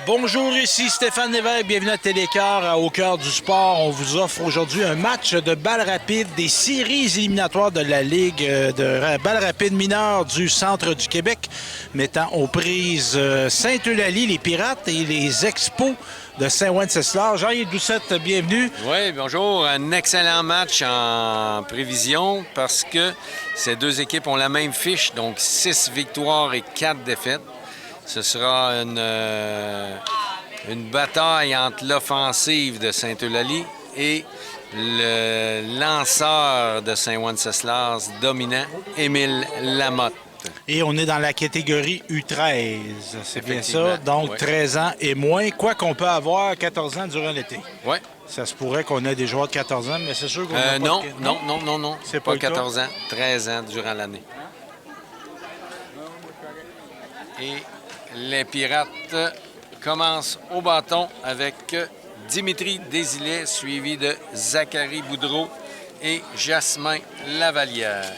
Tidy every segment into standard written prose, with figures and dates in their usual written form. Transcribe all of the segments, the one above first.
Bonjour, ici Stéphane Lévesque, bienvenue à Télécart, au cœur du sport. On vous offre aujourd'hui un match de balle rapide des séries éliminatoires de la Ligue de balle rapide mineure du centre du Québec, mettant aux prises Sainte-Eulalie, les Pirates et les Expos de Saint-Wenceslas. Jean-Yves Doucette, bienvenue. Oui, bonjour. Un excellent match en prévision parce que ces deux équipes ont la même fiche, donc 6 victoires et 4 défaites. Ce sera une bataille entre l'offensive de Sainte-Eulalie et le lanceur de Saint-Wenceslas dominant, Émile Lamotte. Et on est dans la catégorie U13, c'est bien ça? Donc, oui. 13 ans et moins, quoi qu'on peut avoir 14 ans durant l'été. Oui. Ça se pourrait qu'on ait des joueurs de 14 ans, mais c'est sûr qu'on n'a Non, pas de... non. C'est pas pas 14 ans, 13 ans durant l'année. Et les Pirates commencent au bâton avec Dimitri Desilets, suivi de Zachary Boudreau et Jasmin Lavalière.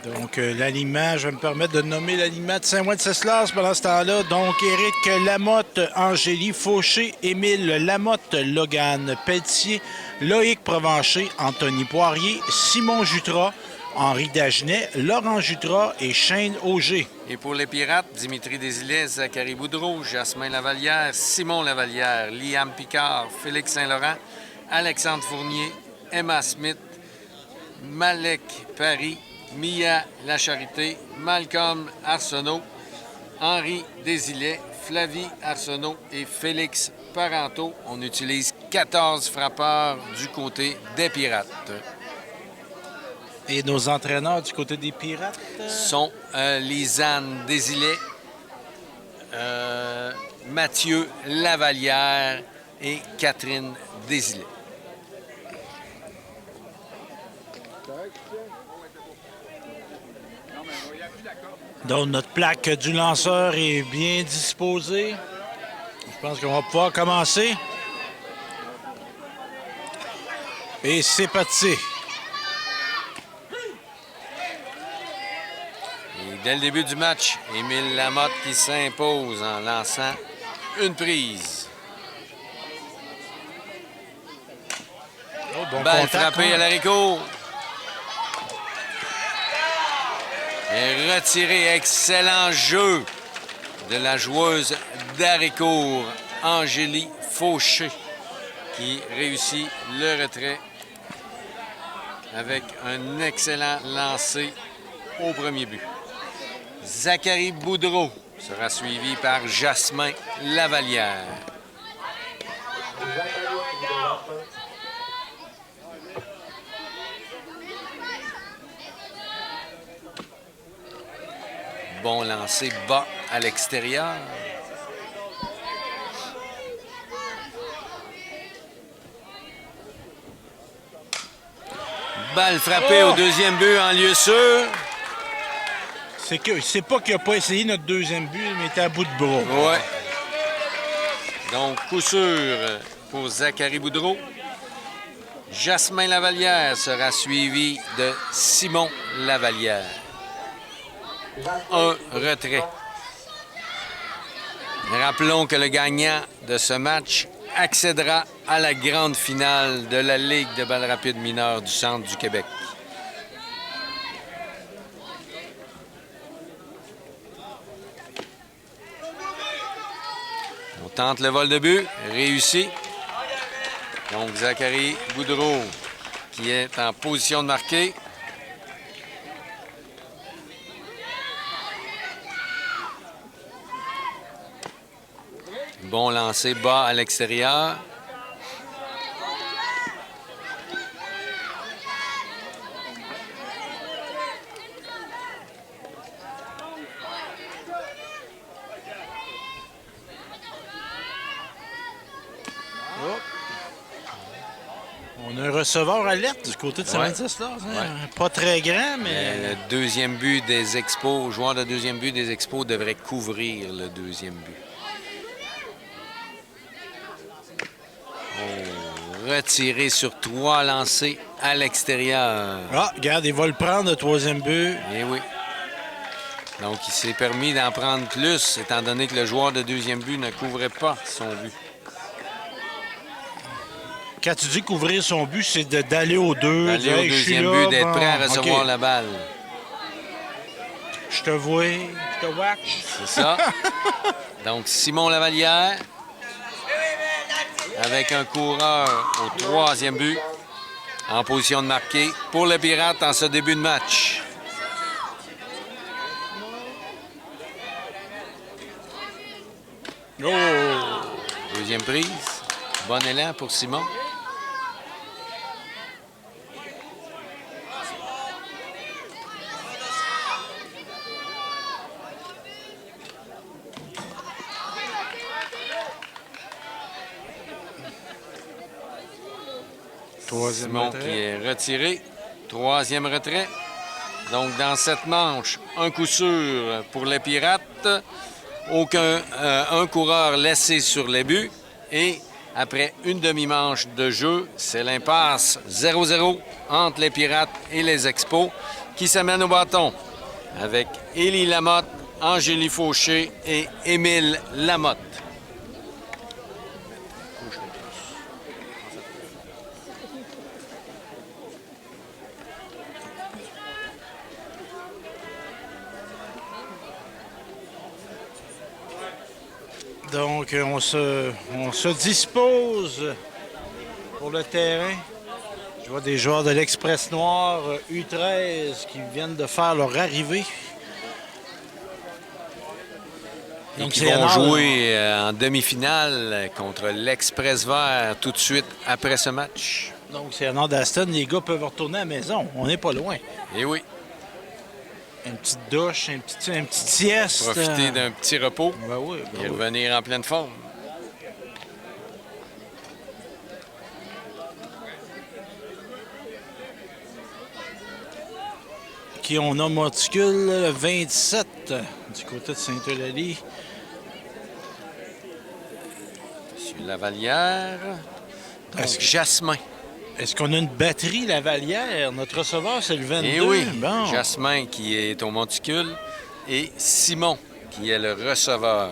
Donc, l'alignement, je vais me permettre de nommer l'alignement de Saint-Wenceslas pendant ce temps-là. Donc, Éric Lamotte, Angélie Fauché, Émile Lamotte, Logan Pelletier, Loïc Provencher, Anthony Poirier, Simon Jutras, Henri Dagenet, Laurent Jutras et Shane Auger. Et pour les Pirates, Dimitri Desilets, Zachary Boudreau, Jasmin Lavalière, Simon Lavalière, Liam Picard, Félix Saint-Laurent, Alexandre Fournier, Emma Smith, Malek Paris, Mia Lacharité, Malcolm Arsenault, Henri Desilets, Flavie Arsenault et Félix Parenteau. On utilise 14 frappeurs du côté des Pirates. Et nos entraîneurs du côté des Pirates? Sont Lisanne Desilets, Mathieu Lavalière et Catherine Desilets. Donc, notre plaque du lanceur est bien disposée. Je pense qu'on va pouvoir commencer. Et c'est parti. Et dès le début du match, Émile Lamotte qui s'impose en lançant une prise. Oh, bon Balle contact, frappée hein? à l'haricot. Et retiré, excellent jeu de la joueuse d'Haricourt, Angélie Fauché, qui réussit le retrait avec un excellent lancer au premier but. Zachary Boudreau sera suivi par Jasmin Lavalière. Bon lancer bas à l'extérieur. Balle frappée au deuxième but en lieu sûr. C'est pas qu'il n'a pas essayé notre deuxième but, mais il était à bout de bras. Ouais. Donc, coup sûr pour Zachary Boudreau. Jasmin Lavalière sera suivi de Simon Lavalière. Un retrait. Rappelons que le gagnant de ce match accédera à la grande finale de la Ligue de balle rapide mineure du centre du Québec. On tente le vol de but, réussi. Donc Zachary Boudreau qui est en position de marquer. Bon lancer bas à l'extérieur. On a un receveur alerte du côté de Saint-Wenceslas. Hein? Pas très grand, mais... Le deuxième but des Expos, joueur de deuxième but des Expos devrait couvrir le deuxième but. Retiré sur 3 lancés à l'extérieur. Ah, regarde, il va le prendre, le troisième but. Eh oui. Donc, il s'est permis d'en prendre plus, étant donné que le joueur de deuxième but ne couvrait pas son but. Quand tu dis couvrir son but, c'est d'aller au 2. D'aller au deuxième but, d'être prêt à recevoir la balle. Je te vois, je te watch. C'est ça. Donc, Simon Lavallière, avec un coureur au troisième but, en position de marquer pour les Pirates en ce début de match. Oh! Deuxième prise. Bon élan pour Simon. Simon qui est retiré. Troisième retrait. Donc, dans cette manche, un coup sûr pour les Pirates. Un coureur laissé sur les buts. Et après une demi-manche de jeu, c'est l'impasse 0-0 entre les Pirates et les Expos qui s'amènent au bâton avec Élie Lamotte, Angélie Fauché et Émile Lamotte. Donc, on se dispose pour le terrain. Je vois des joueurs de l'Express Noir U13 qui viennent de faire leur arrivée. Donc, ils vont jouer en demi-finale contre l'Express Vert tout de suite après ce match. Donc, c'est Nord d'Aston. Les gars peuvent retourner à la maison. On n'est pas loin. Eh oui. Une petite douche, une petite sieste. Profiter d'un petit repos et revenir en pleine forme. Qui on a monticule 27 du côté de Sainte-Eulalie. Monsieur Lavallière. Donc, Jasmin. Est-ce qu'on a une batterie Lavallière? Notre receveur, c'est le 22. Eh oui, bon. Jasmin qui est au monticule et Simon qui est le receveur.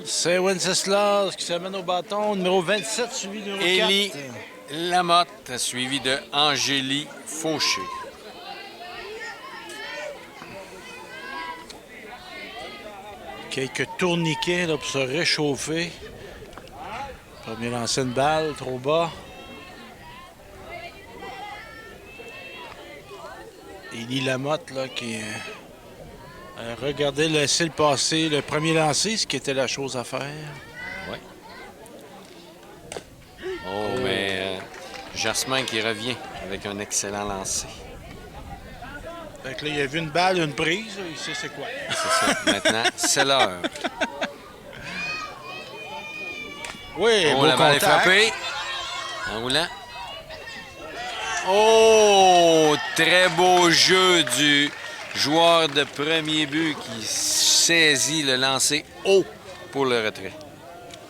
C'est Wenceslas qui s'amène au bâton. Numéro 27, suivi de numéro 4. Élie Lamotte, suivi de Angélie Fauché. Quelques tourniquets là, pour se réchauffer. Premier lancer une balle, trop bas. Élie Lamotte là, qui regardait laisser le passer, le premier lancer, ce qui était la chose à faire. Oui. Oh, mais Jasmin qui revient avec un excellent lancer. Fait que là, il a vu une balle, une prise, il sait c'est quoi. C'est ça. Maintenant, c'est l'heure. Oui, oh, beau la balle est contact. frappée. En roulant. Oh, très beau jeu du joueur de premier but qui saisit le lancer haut pour le retrait.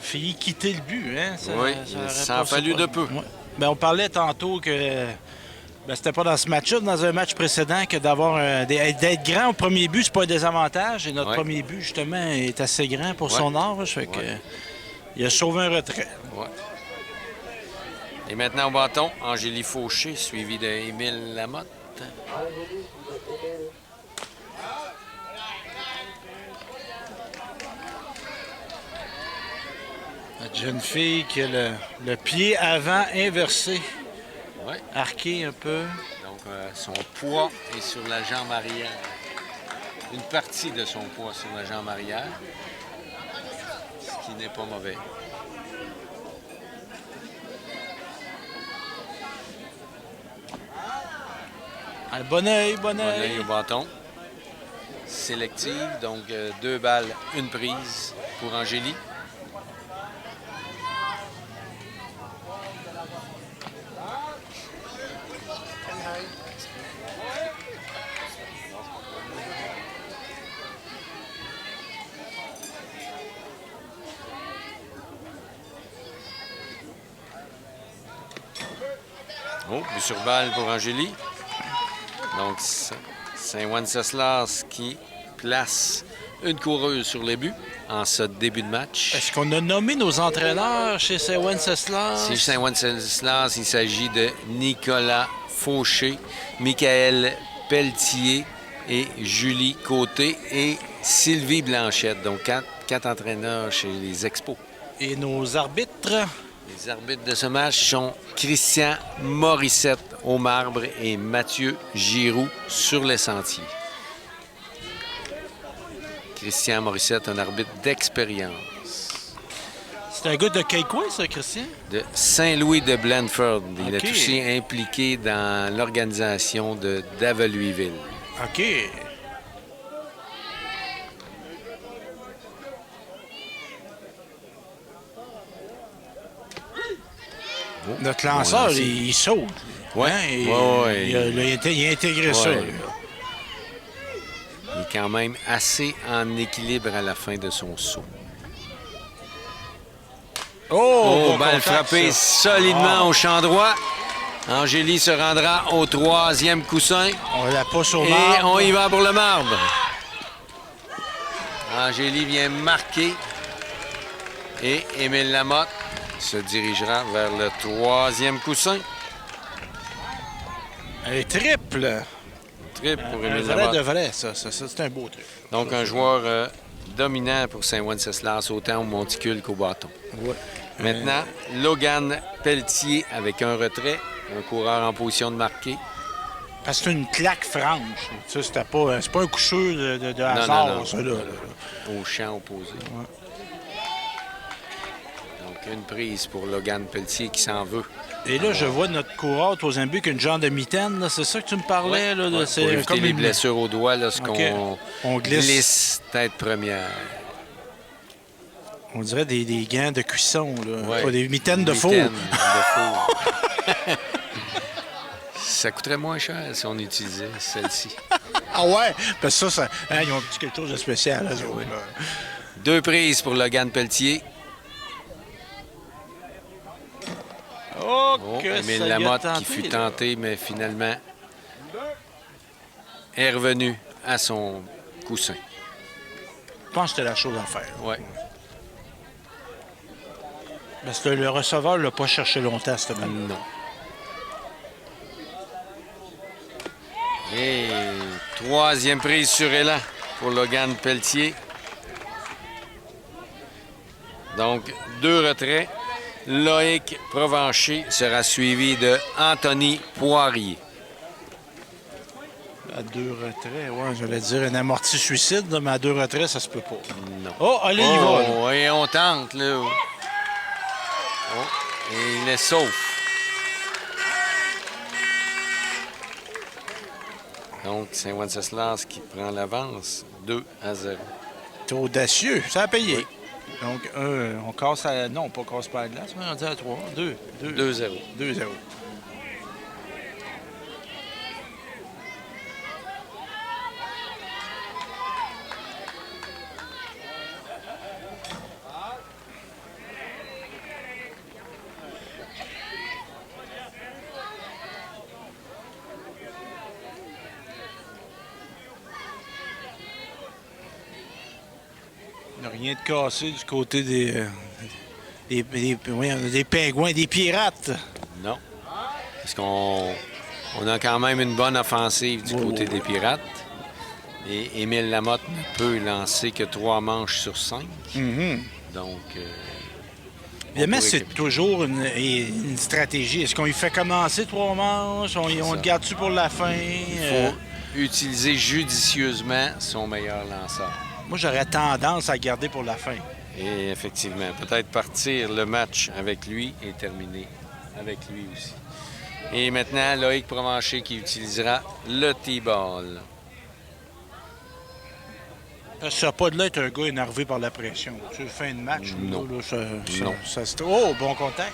Failli quitter le but, hein? Oui, ça a fallu de peu. Ouais. Ben, on parlait tantôt que c'était pas dans ce match-là, dans un match précédent, que d'être grand au premier but, c'est pas un désavantage. Et notre premier but, justement, est assez grand pour son âge. Fait que, il a sauvé un retrait. Ouais. Et maintenant au bâton, Angélie Fauché, suivi de Émile Lamotte. Notre jeune fille qui a le pied avant inversé. Ouais. Arqué un peu. Donc, son poids est sur la jambe arrière. Une partie de son poids sur la jambe arrière. Ce qui n'est pas mauvais. Ah, bon œil, bon Bon œil œil. au bâton. Sélective, donc 2 balles, une prise. pour Angélie. Oh, but sur balle pour Angélie. Donc, Saint-Wenceslas qui place une coureuse sur les buts en ce début de match. Est-ce qu'on a nommé nos entraîneurs chez Saint-Wenceslas? Chez Saint-Wenceslas, il s'agit de Nicolas Fauché, Michael Pelletier et Julie Côté et Sylvie Blanchette. Donc, quatre entraîneurs chez les Expos. Et nos arbitres? Les arbitres de ce match sont Christian Morissette au marbre et Mathieu Giroux sur les sentiers. Christian Morissette, un arbitre d'expérience. C'est un gars de quel coin, ça, Christian? De Saint-Louis de Blandford. Il OK. est aussi impliqué dans l'organisation de Daveluiville. OK. Notre lanceur, lancé. il saute. Ouais. Hein? Ouais. Il a intégré ça. Ouais. là. Il est quand même assez en équilibre à la fin de son saut. Oh, bon balle contact, frappée ça. solidement au champ droit. Angélie se rendra au troisième coussin. On la pousse au Et marbre. on y va pour le marbre. Angélie vient marquer. Et Émile Lamotte se dirigera vers le troisième coussin. Un triple. Trip pour Un Émile vrai Lamotte. de vrai, ça c'est un beau truc. Donc, un joueur dominant pour Saint-Wenceslas, autant au monticule qu'au bâton. Ouais. Maintenant, Logan Pelletier avec un retrait, un coureur en position de marquer. Parce que c'est une claque franche. Ça, c'est pas un coup sûr de hasard, non. ça, là. Au champ opposé. Donc, une prise pour Logan Pelletier qui s'en veut. Et là, je vois notre coureur troisième but qu'une genre de mitaine. là. C'est ça que tu me parlais? Là, Ouais, c'est pour éviter comme les une- blessures au doigt lorsqu'on OK. On glisse. tête première. On dirait des gants de cuisson. Là. Ouais. Pas des mitaines de faux. Mitaines de faux. Ça coûterait moins cher si on utilisait celle-ci. Ah ouais? Parce que ça hein, ils ont dit quelque chose de spécial. Là, eux autres, là. Deux prises pour Logan Pelletier. Oh, Oh, que Émile ça y a Lamotte tenté, qui fut là. tenté, mais finalement est revenu à son coussin. Je pense que c'était la chose à faire. Ouais. Parce que le receveur ne l'a pas cherché longtemps, cette balle. Non. Et troisième prise sur élan pour Logan Pelletier. Donc, deux retraits. Loïc Provencher sera suivi de Anthony Poirier. À deux retraits, ouais, j'allais dire un amorti suicide, là, mais à deux retraits, ça se peut pas. Non. Oh, allez, il va. là. Oh, et on tente, là. Oh, et il est sauf. Donc, Saint-Wenceslas qui prend l'avance, 2-0. C'est audacieux, ça a payé. Donc, on casse à... Non, pas casse pas la glace, mais on dit à 3. 2. 2-0. 2-0. Il n'y a rien de cassé du côté des pingouins, des pirates. Non. Parce qu'on a quand même une bonne offensive du côté des Pirates. Et Émile Lamotte ne peut lancer que 3 manches sur 5. Donc, Évidemment, pourrait c'est capitaliser. toujours une stratégie. Est-ce qu'on lui fait commencer 3 manches? On le garde-tu pour la fin? il faut utiliser judicieusement son meilleur lanceur. Moi, j'aurais tendance à le garder pour la fin. Et effectivement, peut-être partir le match avec lui et terminer avec lui aussi. Et maintenant, Loïc Provencher qui utilisera le T-ball. Ça n'a pas de l'air d'être un gars énervé par la pression. Tu sais, fin de match, Non. là, Non. Oh, bon contact.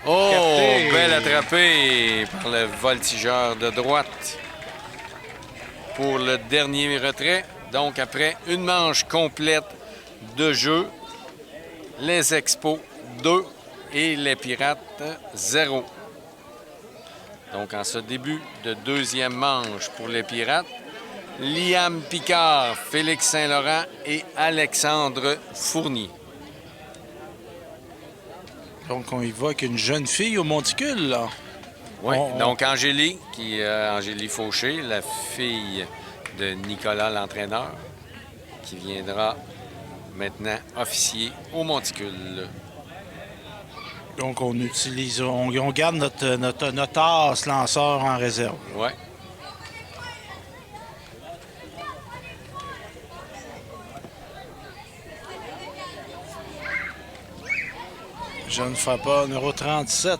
Oh, Capté. belle attrapée par le voltigeur de droite pour le dernier retrait. Donc, après une manche complète de jeu, les Expos 2 et les Pirates 0. Donc, en ce début de deuxième manche pour les Pirates, Liam Picard, Félix Saint-Laurent et Alexandre Fournier. Donc, on y va avec une jeune fille au monticule, là. Oui, On- donc Angélie, Angélie Fauché, la fille de Nicolas, l'entraîneur, qui viendra maintenant officier au monticule. Donc, on garde notre as lanceur en réserve. Oui. Jeune frappeur numéro 37.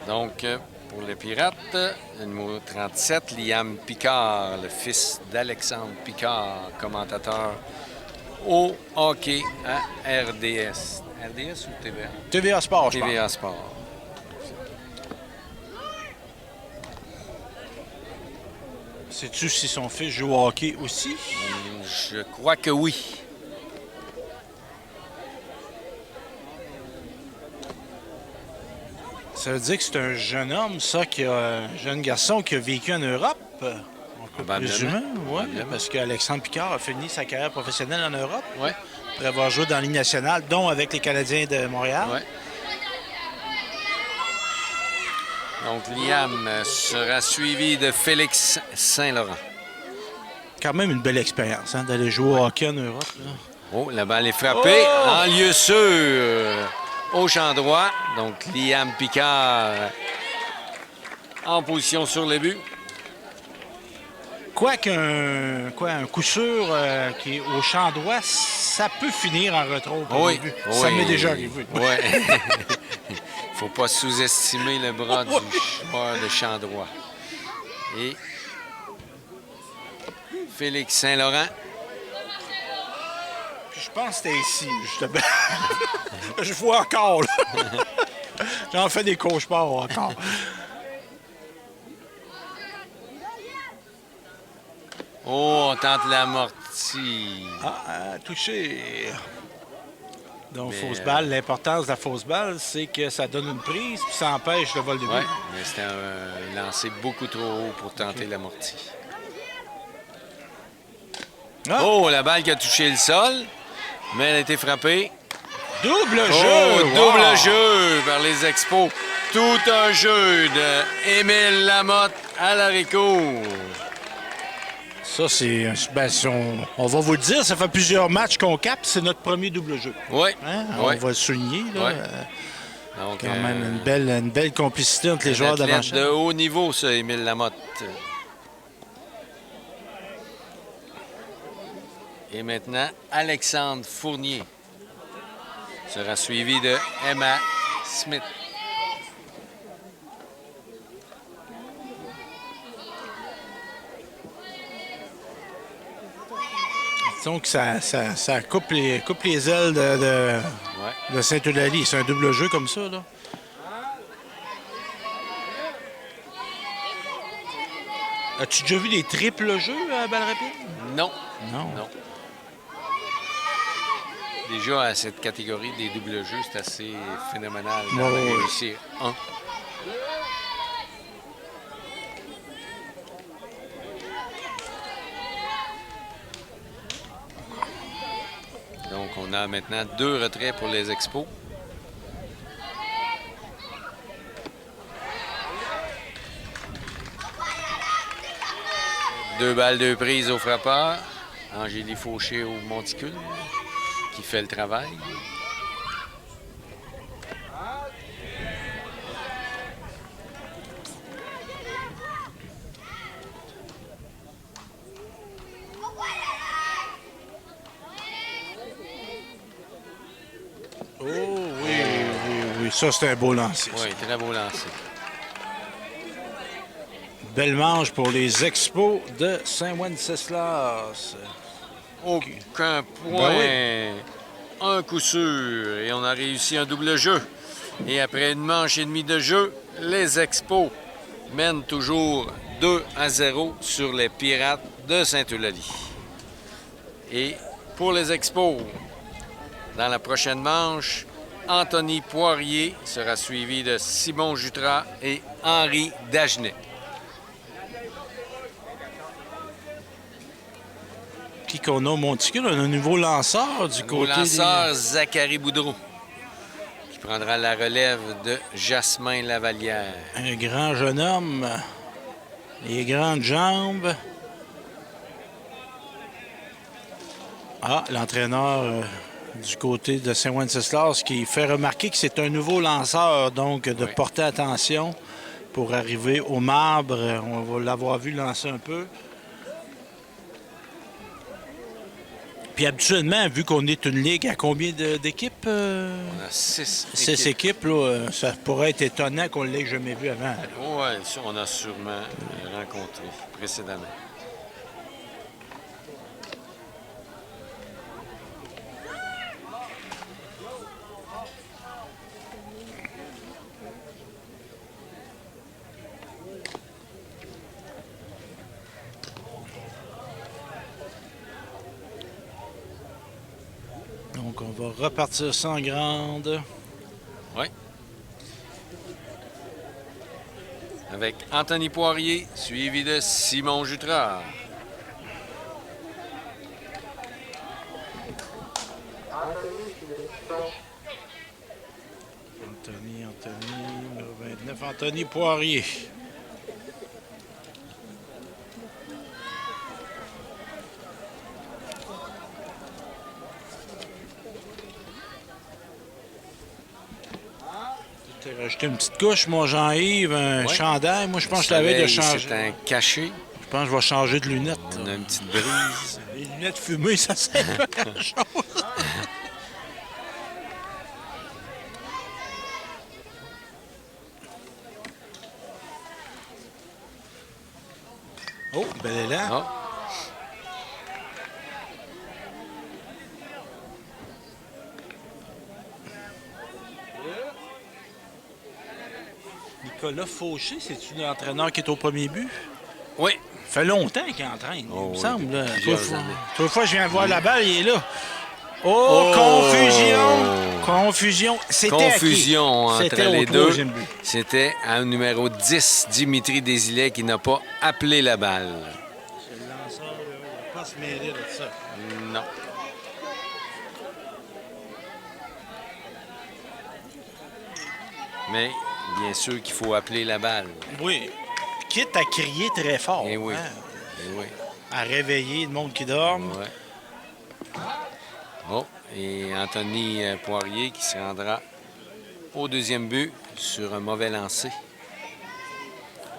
Donc, pour les Pirates, le numéro 37, Liam Picard, le fils d'Alexandre Picard, commentateur au hockey à RDS. RDS ou TVA? TVA Sport, je pense. TVA Sport. Sais-tu si son fils joue au hockey aussi? Je crois que oui. Ça veut dire que c'est un jeune homme, ça, un jeune garçon qui a vécu en Europe. On peut Probablement. présumer, oui, Probablement. parce qu'Alexandre Picard a fini sa carrière professionnelle en Europe, Oui. après avoir joué dans la Ligue nationale, dont avec les Canadiens de Montréal. Ouais. Donc, Liam sera suivi de Félix Saint-Laurent. Quand même une belle expérience, hein, d'aller jouer au hockey en Europe. Là. Oh, la balle est frappée Oh! en lieu sûr au champ droit. Donc, Liam Picard en position sur le but. Un coup sûr qui est au champ droit, ça peut finir en retrait au Oui, début. oui. Ça m'est déjà arrivé. Oui. Faut pas sous-estimer le bras du joueur de champ droit. Et Félix Saint-Laurent. Puis je pense que c'était ici, justement. Je vois encore, là. J'en fais des cauchemars encore. Oh, on tente l'amorti. Touché. Donc, Mais, fausse balle. L'importance de la fausse balle, c'est que ça donne une prise puis ça empêche le vol de but. Oui, mais c'était un lancer beaucoup trop haut pour tenter l'amorti. Ah! Oh, la balle qui a touché le sol, mais elle a été frappée. Double Oh, jeu! double Wow! jeu par les Expos. Tout un jeu de Émile Lamotte à l'haricot. Ça, c'est... on va vous le dire, ça fait plusieurs matchs qu'on capte. C'est notre premier double jeu. Oui, Hein? oui. On va le souligner, là. Ouais. Donc, Quand même une belle complicité entre les joueurs athlète d'avant-champ. de haut niveau, ça, Émile Lamotte. Et maintenant, Alexandre Fournier sera suivi de Emma Smith. Donc, ça coupe les ailes Ouais. de Saint-Eulalie. C'est un double jeu comme ça, là. As-tu déjà vu des triples jeux à balle rapide? Non. Non. Non. Déjà, à cette catégorie des doubles jeux, c'est assez phénoménal d'en Ouais, ouais. réussir un. Donc, on a maintenant 2 retraits pour les Expos. Deux balles, 2 prises au frappeur. Angélie Fauché au monticule, qui fait le travail. Oh, oui. Ça, c'est un beau lancer. ça. Oui, très beau lancer. Belle manche pour les Expos de Saint-Wenceslas. Aucun point. Ben Un coup sûr. Et on a réussi un double jeu. Et après une manche et demie de jeu, les Expos mènent toujours 2-0 sur les Pirates de Sainte-Eulalie. Et pour les Expos, dans la prochaine manche, Anthony Poirier sera suivi de Simon Jutras et Henri Dagenet. Qui qu'on a au monticule? On a un nouveau lanceur du côté Lanceur Zachary Boudreau, qui prendra la relève de Jasmin Lavallière. Un grand jeune homme. Les grandes jambes. Ah, l'entraîneur du côté de Saint-Wenceslas qui fait remarquer que c'est un nouveau lanceur, donc de porter attention pour arriver au marbre. On va l'avoir vu lancer un peu. Puis habituellement, vu qu'on est une ligue à combien d'équipes? On a 6 6 équipes, là, ça pourrait être étonnant qu'on ne l'ait jamais vu avant. Oui, ça, on a sûrement rencontré précédemment. Donc, on va repartir ça en grande. Oui. Avec Anthony Poirier, suivi de Simon Jutras. Anthony, numéro 29, Anthony Poirier. Tu t'es rajouté une petite couche, mon Jean-Yves, un chandail. Moi, je pense que je l'avais de changer. C'est un cachet. Je pense que je vais changer de lunettes. On a une petite brise. Les lunettes fumées, ça sert pas à grand-chose. Oh, bel élan. Oh. Nicolas Fauché, c'est-tu l'entraîneur qui est au premier but? Oui. Ça fait longtemps qu'il entraîne, il me semble. Là. Plusieurs années. Toute fois que je viens voir la balle, il est là. Oh, confusion! Confusion. C'était Confusion à qui? entre C'était les au deux. troisième but. C'était à numéro 10, Dimitri Desilets, qui n'a pas appelé la balle. C'est le lanceur, là. Il va pas se mêler de ça. Non. Mais bien sûr qu'il faut appeler la balle. Oui. Quitte à crier très fort. Eh oui. Hein? Eh oui. À réveiller le monde qui dorme. Ouais. Oh, et Anthony Poirier qui se rendra au deuxième but sur un mauvais lancer.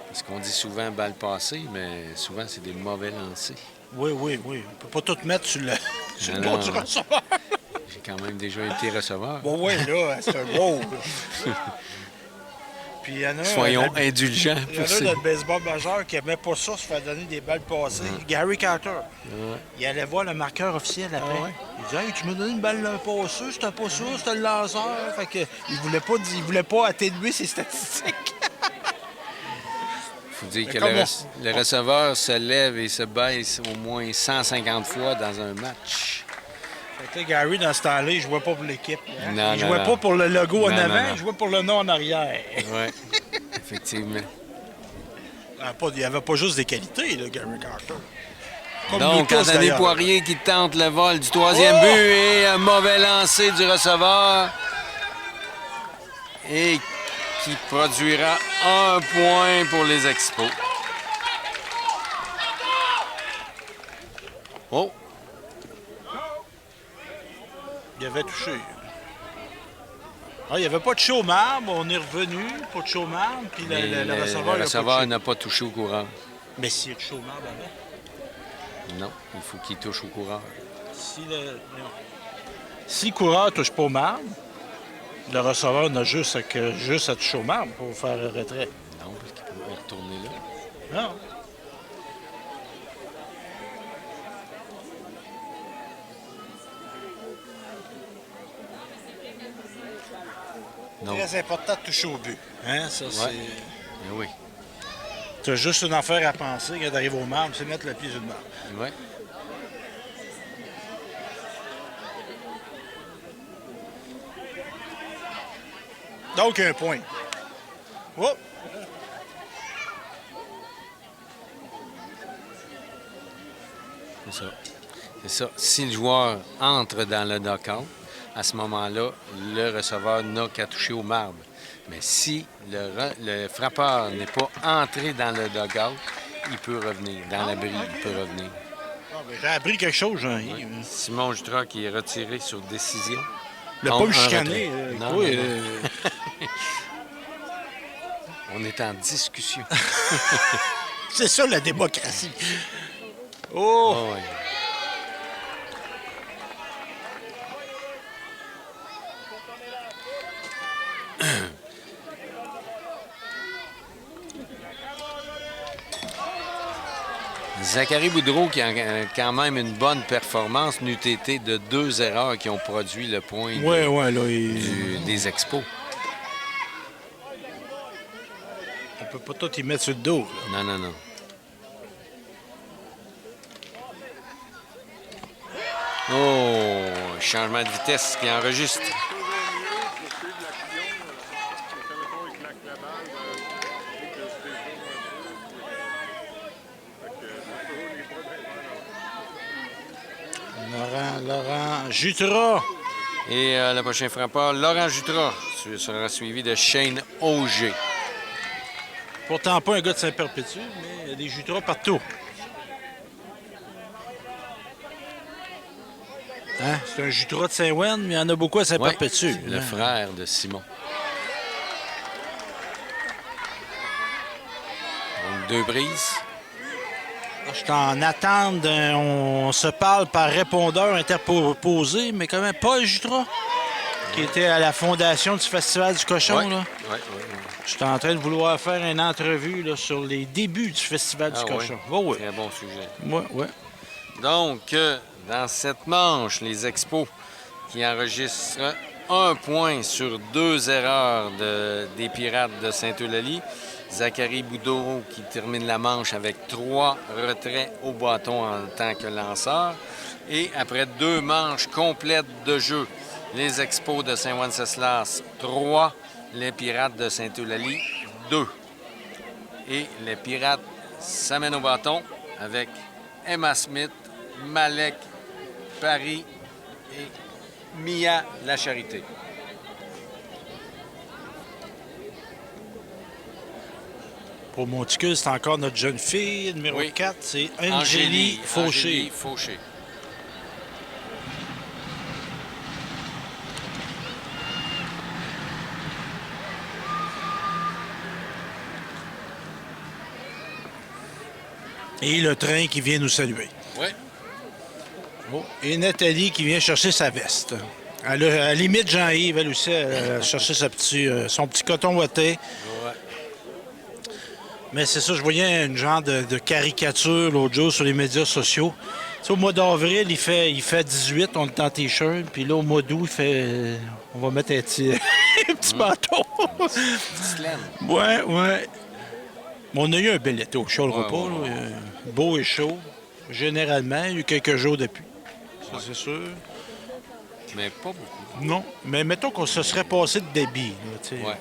Parce qu'on dit souvent balle passée, mais souvent c'est des mauvais lancers. Oui, oui, oui. On peut pas tout mettre sur le, sur le Non, dos du non. receveur. J'ai quand même déjà été receveur. Bon, oui, là, c'est un gros. Puis il y en a Soyons un, indulgents il y en pour a ça. dans le baseball majeur qui aimait pas ça, se faire donner des balles passées. Gary Carter. Ouais. Il allait voir le marqueur officiel après. Ah ouais? Il disait hey, tu m'as donné une balle passée, c'était pas ça, c'était le lanceur. Fait que il voulait pas atténuer ses statistiques. Il faut dire Mais que comme le receveur se lève et se baisse au moins 150 fois dans un match. Fait que Gary, dans ce temps-là, il jouait pas pour l'équipe. Hein? Non, Il non, jouait non. pas pour le logo en Non, avant, non, non. il jouait pour le nom en arrière. Oui, effectivement. Il n'y avait pas juste des qualités, là, Gary Carter. Comme Donc, nous tous, Anthony d'ailleurs. Poirier qui tente le vol du troisième but et un mauvais lancer du receveur. Et qui produira un point pour les Expos. Oh, Il avait touché. Ah, il n'y avait pas de chaud marbre, on est revenu, pas de chaud marbre, puis mais le receveur, le il a receveur pas n'a pas touché au courant. touché. Mais s'il y a de chaud marbre avant, Non, il faut qu'il touche au courant. si le coureur ne touche pas au marbre, le receveur n'a juste à toucher au marbre pour faire le retrait. Non, parce qu'il peut retourner là. Non. Donc, Très important de toucher au but. Hein, ça, c'est... ben oui. Tu as juste une affaire à penser quand tu arrives au marbre, c'est mettre le pied sur le marbre. Oui. Donc, un point. Oh! C'est ça. C'est ça. Si le joueur entre dans le knock-out, à ce moment-là, le receveur n'a qu'à toucher au marbre. Mais si le frappeur n'est pas entré dans le dugout, il peut revenir. Dans l'abri, il peut revenir. Ah, ben, j'ai appris quelque chose, Jean-Yves. Oui. Simon Jutra qui est retiré sur décision. Le pas le chicaner. Non, oui, non, non. On est en discussion. C'est ça, la démocratie. Oh! Oh, oui. Zachary Boudreau qui a quand même une bonne performance, n'eût été de 2 erreurs qui ont produit le point des Expos. On peut pas tout y mettre sur le dos. Là. Non, non, non. Oh, changement de vitesse qui enregistre. Laurent Jutra. Et le prochain frappeur, Laurent Jutra, sera suivi de Shane Auger. Pourtant pas un gars de Saint-Perpétue, mais il y a des Jutras partout. Hein? C'est un Jutra de Saint-Wen, mais il y en a beaucoup à Saint-Perpétue. Le frère de Simon. Donc, 2 brises. Je suis en attente. On se parle par répondeur interposé, mais quand même Paul Jutra, qui était à la fondation du Festival du Cochon. Ouais. Là. Ouais. Je suis en train de vouloir faire une entrevue là, sur les débuts du Festival du Cochon. Ouais. Oh, oui. Très bon sujet. Ouais. Donc, dans cette manche, les Expos qui enregistrent 1 point sur 2 erreurs des Pirates de Saint-Eulalie. Zachary Boudreau qui termine la manche avec 3 retraits au bâton en tant que lanceur. Et après 2 manches complètes de jeu, les Expos de Saint-Wenceslas 3, les Pirates de Saint-Eulalie 2. Et les Pirates s'amènent au bâton avec Emma Smith, Malek Paris et Mia Lacharité. Pour Monticule, c'est encore notre jeune fille, numéro 4, c'est Angélie Fauché. Angélie Fauché. Et le train qui vient nous saluer. Oui. Oh, et Nathalie qui vient chercher sa veste. À la limite, Jean-Yves, elle aussi, elle a cherché son petit coton ouaté. Ouais. Mais c'est ça, je voyais une genre de caricature l'autre jour sur les médias sociaux. Tu sais, au mois d'avril, il fait 18, on est en T-shirt. Puis là, au mois d'août, on va mettre un petit, un petit manteau. Slam. Ouais. On a eu un bel été au chaud, le repas. Ouais. Beau et chaud. Généralement, il y a eu quelques jours de pluie. Ça, c'est sûr. Mais pas beaucoup. Non. Mais mettons qu'on se serait passé de débit. Là, tu sais. Ouais.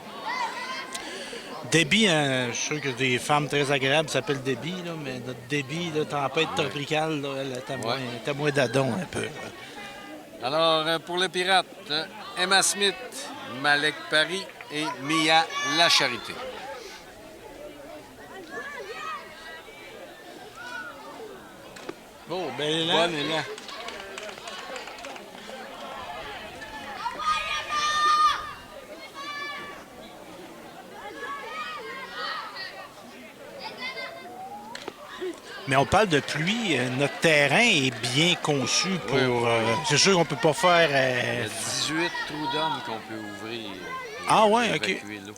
Débit, hein, je suis sûr que des femmes très agréables s'appellent Débit, là, mais notre débit, là, tempête tropicale, là, elle était moins d'adon un peu. Alors, pour les Pirates, Emma Smith, Malek Paris et Mia Lacharité. Oh, ben élan. Bon élan. Mais on parle de pluie. Notre terrain est bien conçu pour... c'est sûr qu'on peut pas faire... Il y a 18 trous d'hommes qu'on peut ouvrir. Ah ouais, OK. Évacuer l'eau.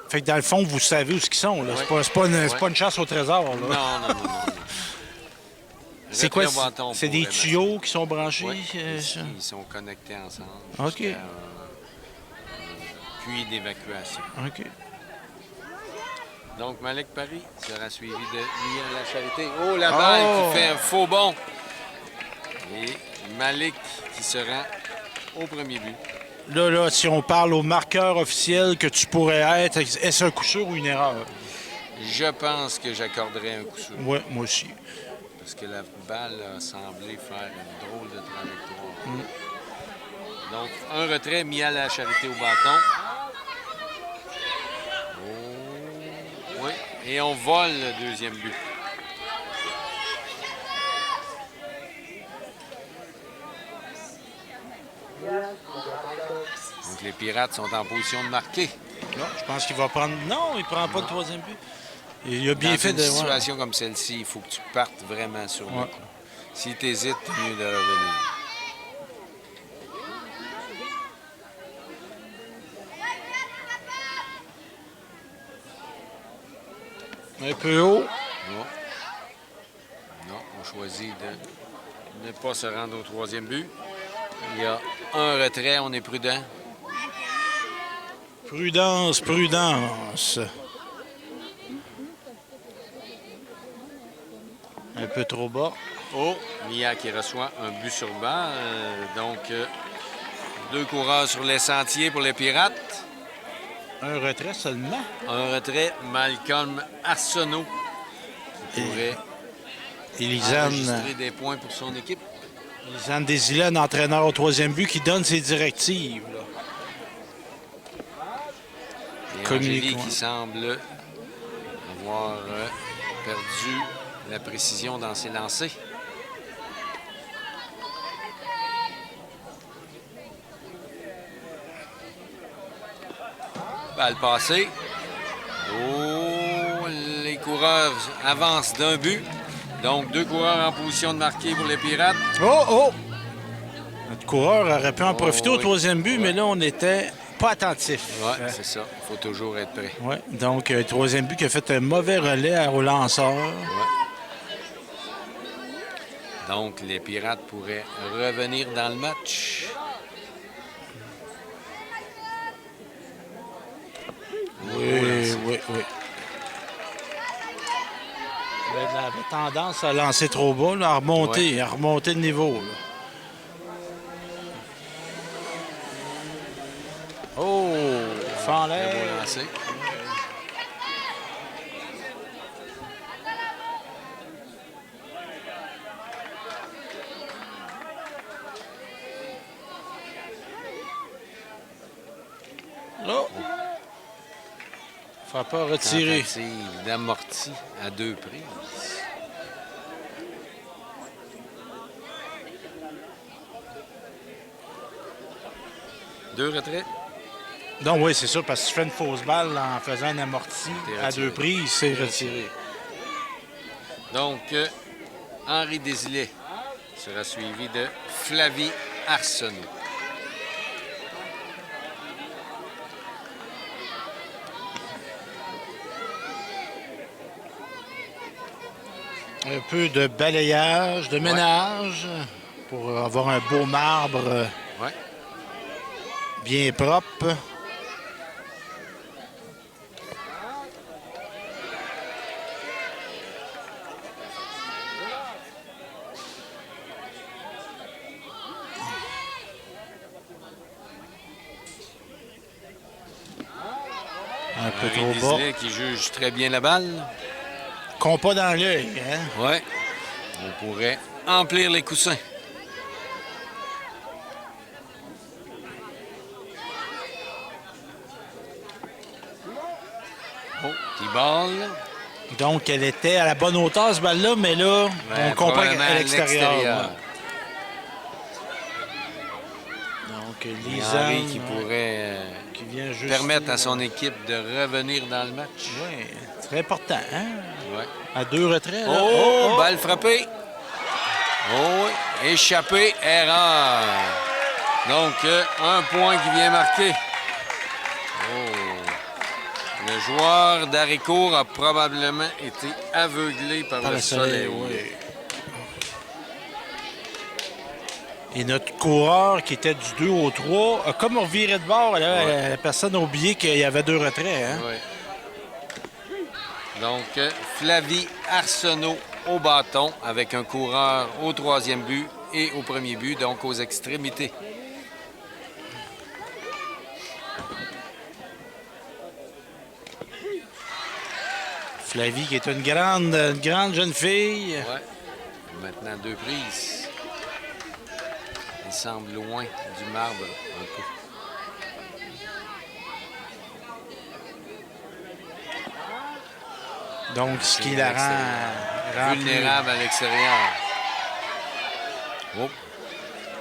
Fait que dans le fond, vous savez où ils sont. Là. Oui. C'est pas une chasse au trésor. Là. Non, non, non, non. C'est quoi? Retrait au bâton C'est pour des Emas tuyaux Smith. qui sont branchés? Oui, Ça? ils sont connectés ensemble. OK. Jusqu'à un puits d'évacuation. OK. Donc, Malik Paris sera suivi de Liam La Charité. Oh, la balle qui fait un faux bond. Et Malik qui se rend au premier but. Là, si on parle au marqueur officiel que tu pourrais être, est-ce un coup sûr ou une erreur? Je pense que j'accorderais un coup sûr. Oui, moi aussi. Parce que la balle a semblé faire une drôle de trajectoire. Donc, un retrait mis à La Charité au bâton. Oh, oui, et on vole le deuxième but. Donc, les Pirates sont en position de marquer. Non, je pense qu'il va prendre... Non, il ne prend pas le troisième but. Il a bien Dans fait une de... situation comme celle-ci, il faut que tu partes vraiment sur le coup. Si tu hésites, c'est mieux de revenir. Un peu haut. Non. Non, on choisit de ne pas se rendre au troisième but. Il y a un retrait, on est prudent. Prudence, prudence. Un peu trop bas. Oh, Mia qui reçoit un but sur banc. Deux coureurs sur les sentiers pour les Pirates. Un retrait seulement. Un retrait, Malcolm Arsenault qui pourrait enregistrer des points pour son équipe. Lisanne Desilets, un entraîneur au troisième but qui donne ses directives. Là. Et Angélie qui semble avoir perdu la précision dans ses lancers. Balle passée. Oh, les coureurs avancent d'un but. Donc, deux coureurs en position de marquer pour les Pirates. Oh, oh! Notre coureur aurait pu en profiter au oui. troisième but, mais là, on n'était pas attentif. Oui, c'est ça. Il faut toujours être prêt. Ouais. Donc, troisième but qui a fait un mauvais relais au lanceur. Ouais. Donc, les Pirates pourraient revenir dans le match. Oui. Il avait tendance à lancer trop bas, là, à remonter de niveau. Là. Oh! Fan l'air. Très beau lancer. Là. Frappeur retiré. Tentative d'amorti à deux prises. Deux retraits. Donc oui, c'est sûr, parce que si tu fais une fausse balle en faisant un amorti à deux prises, c'est retiré. Donc, Henri Desilets sera suivi de Flavie Arsenault. Un peu de balayage, de ménage, pour avoir un beau marbre bien propre. Un peu trop bas. Desilets qui juge très bien la balle. Compas dans l'œil, hein? Oui. On pourrait emplir les coussins. Oh, petit balle. Donc, elle était à la bonne hauteur, ce balle-là, mais là, on comprend probablement à l'extérieur. l'extérieur. Donc, Henri Lisanne qui pourrait qui vient juste permettre à son équipe de revenir dans le match. Oui, très important, hein? Ouais. À deux retraits, là. Oh, balle frappée. Oh, oui. Échappé, erreur. Donc, un point qui vient marquer. Oh. Le joueur d'Haricourt a probablement été aveuglé par le soleil. Oui. Et notre coureur qui était du 2 au 3 a comme reviré de bord. Là, Ouais. la personne a oublié qu'il y avait 2 retraits. Hein? Oui. Donc, Flavie Arsenault au bâton avec un coureur au 3e but et au 1er but, donc aux extrémités. Flavie qui est une grande jeune fille. Ouais. Maintenant 2 prises. Il semble loin du marbre un peu. Donc, ce qui la rend vulnérable à l'extérieur. Oh.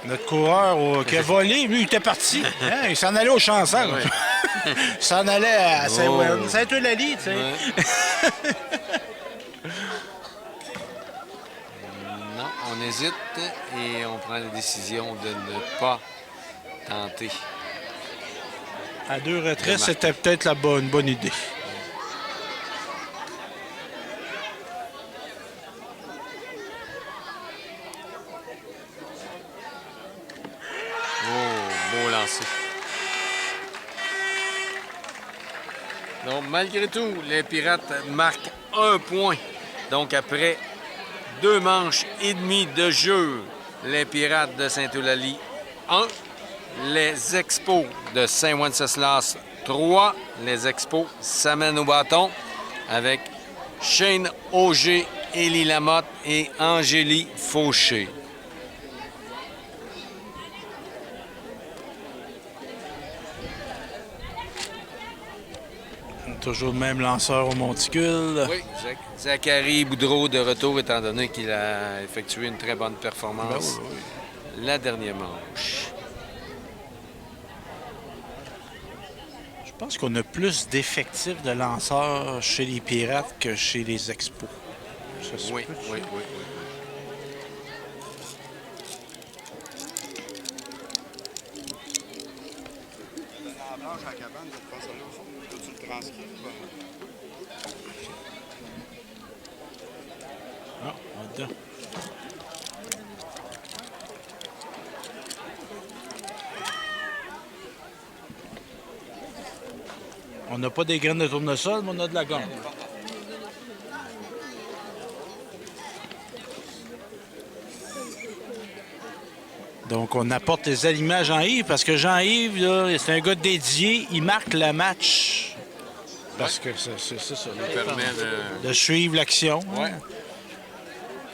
Notre coureur qui a volé, lui, il était parti. Hein? Il s'en allait au Chansons. Ouais. Il s'en allait à Oh. Saint-Eulalie, tu sais. Ouais. Non, on hésite et on prend la décision de ne pas tenter. À 2 retraits, c'était peut-être une bonne idée. Oh, beau lancer. Donc, malgré tout, les Pirates marquent 1 point. Donc, après 2 manches et demie de jeu, les Pirates de Saint-Eulalie 1, les Expos de Saint-Wenceslas 3. Les Expos s'amènent au bâton avec Shane Auger, Élie Lamotte et Angélie Fauché. Toujours le même lanceur au monticule. Oui, Zachary Boudreau de retour, étant donné qu'il a effectué une très bonne performance la dernière manche. Je pense qu'on a plus d'effectifs de lanceurs chez les Pirates que chez les Expos. Ça se Oui, peut, ça? oui. La blanche à la cabane, je te passe ça là au fond. Peux-tu le transcrire? Ah, là-dedans. On n'a pas des graines de tournesol, mais on a de la gomme. Donc, on apporte les aliments à Jean-Yves parce que Jean-Yves, là, c'est un gars dédié. Il marque le match parce que c'est ça. Ça permet De suivre l'action. Ouais. Hein.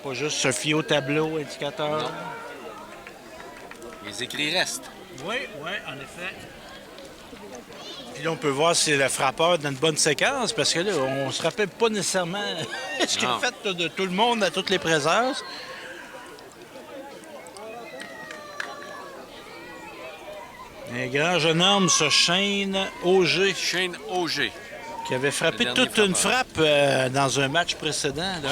Pas juste se fier au tableau indicateur. Non. Les écrits restent. Oui, en effet. Puis là, on peut voir si le frappeur dans une bonne séquence parce que là, on se rappelle pas nécessairement ce qu'il a Non. fait de tout le monde à toutes les présences. Un grand jeune homme, ce Shane Auger, Shane Auger. qui avait frappé Le dernier toute une frappeur. frappe dans un match précédent. Là.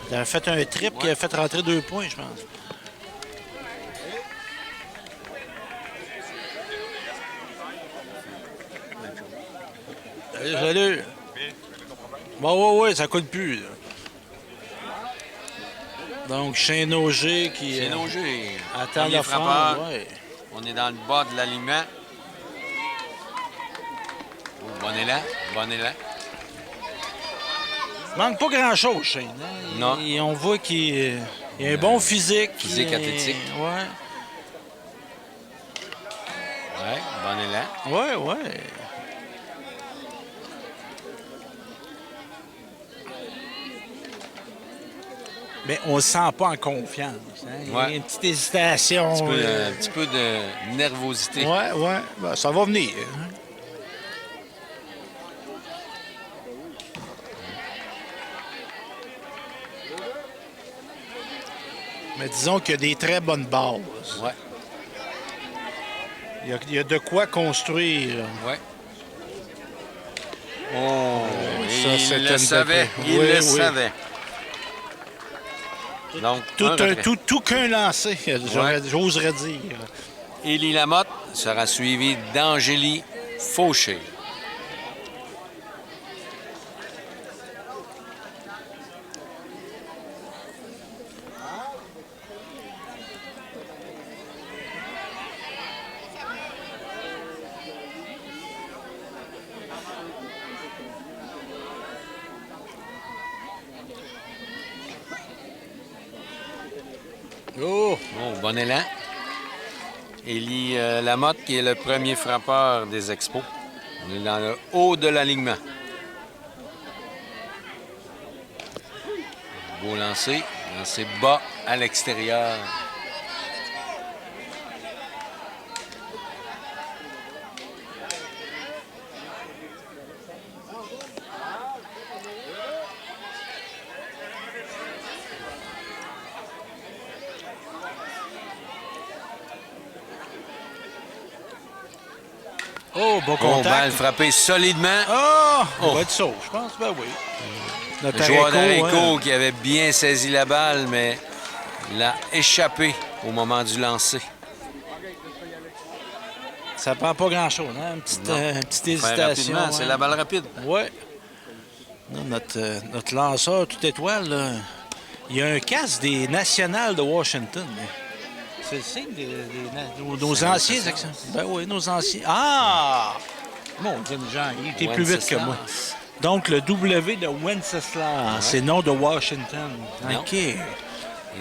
Il avait fait un trip qui avait fait rentrer 2 points, je pense. Salut. Bon, ouais, ça coule plus. Là. Donc, Shane Auger qui Shane Auger. attend Premier l'offrande. frappeur. Ouais. On est dans le bas de l'aliment. Oh, bon élan. Il manque pas grand-chose, Shane. Hein? Non. On voit qu'il a un bon physique. Physique athlétique. Ouais. Ouais, bon élan. Ouais. Mais on ne se sent pas en confiance. Hein? Il y a Ouais. une petite hésitation. Un petit peu de nervosité. Ouais. Ben, ça va venir. Hein? Mais disons qu'il y a des très bonnes bases. Ouais. Il y a de quoi construire. Ouais. Oh, Ça, c'est il une le belle savait. paix. Il Oui, le oui. savait. Donc, un retrait. Tout qu'un lancé, j'oserais dire. Élie Lamotte sera suivi d'Angélie Fauché. Oh, bon élan. Élie Lamotte, qui est le premier frappeur des Expos. On est dans le haut de l'alignement. Beau lancer. Lancer bas à l'extérieur. Oh, bon Oh, contact. balle frappée solidement. Oh! On Oh. va être sauf, je pense. Ben oui. Notre Le joueur Areco, d'Areco hein. qui avait bien saisi la balle, mais l'a échappé au moment du lancer. Ça prend pas grand-chose, hein? Une petite hésitation. Rapidement, c'est hein. la balle rapide. Oui. Notre lanceur tout étoile, là, il y a un casque des nationales de Washington. C'est le signe nos anciens accents. Ben oui, nos anciens. Ah! Mon Dieu, Jean, il était plus vite que moi. Wenceslas. Donc, le W de Wenceslas, c'est non de Washington. Non. OK. Et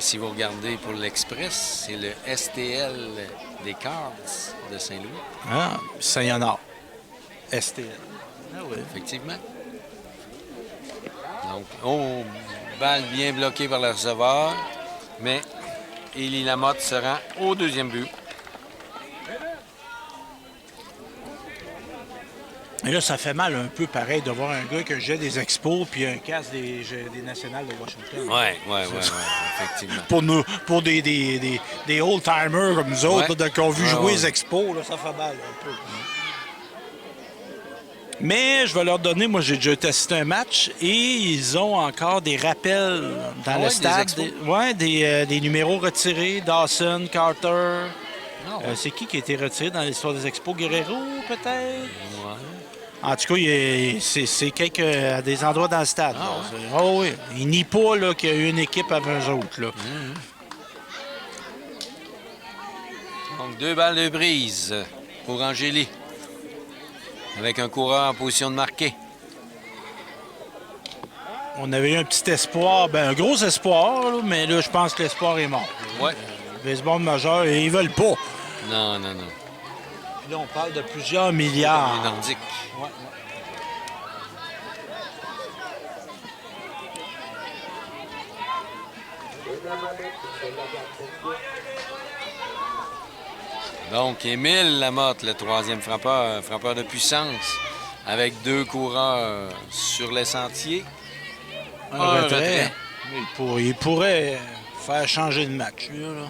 si vous regardez pour l'Express, c'est le STL des Cards de Saint-Louis, Ah, Saint-Honor. STL. Ah oui. effectivement. Donc, oh, balle bien bloquée par le receveur, mais Élie Lamotte se rend au deuxième but. Et là, ça fait mal un peu pareil de voir un gars qui jette des expos puis un casque des nationales de Washington. Oui, effectivement. Pour des old-timers comme nous autres, Ouais. là, qui ont vu Ouais, jouer ouais. les expos, là, ça fait mal un peu. Mais je vais leur donner, moi j'ai déjà testé un match et ils ont encore des rappels dans Ah le ouais, des stade. expos? Des numéros retirés. Dawson, Carter. Ah ouais. C'est qui a été retiré dans l'histoire des expos? Guerrero, peut-être? Ouais. En tout cas, c'est à des endroits dans le stade. Ah là. Oh oui. Il nie pas là, qu'il y a une équipe avec eux autres. Là. Donc, 2 balles de brise pour Angélie. Avec un coureur en position de marquer. On avait eu un petit espoir, un gros espoir, là, mais là, je pense que l'espoir est mort. Oui. Baseball majeur, et ils veulent pas. Non. Puis là, on parle de plusieurs milliards. Les Nordiques. Ouais. Donc, Émile Lamotte, le troisième frappeur de puissance, avec 2 coureurs sur les sentiers. Un retrait. Il pourrait faire changer de match, lui, là.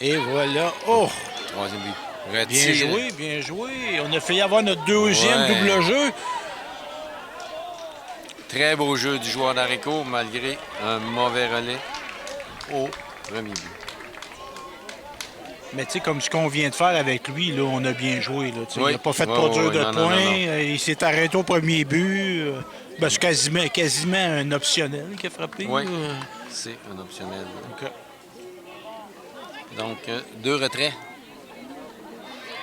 Et voilà. Oh! Troisième but. Bien Retiré. joué, bien joué. On a failli avoir notre deuxième Ouais. double jeu. Très beau jeu du joueur d'Areco, malgré un mauvais relais au premier but. Mais tu sais, comme ce qu'on vient de faire avec lui, là, on a bien joué. Là, tu sais. Oui. Il n'a pas fait Ouais, pas dur ouais, de non, non, points. non, non. Il s'est arrêté au premier but. C'est quasiment un optionnel qui a frappé. Oui. là. C'est un optionnel. OK. Donc, 2 retraits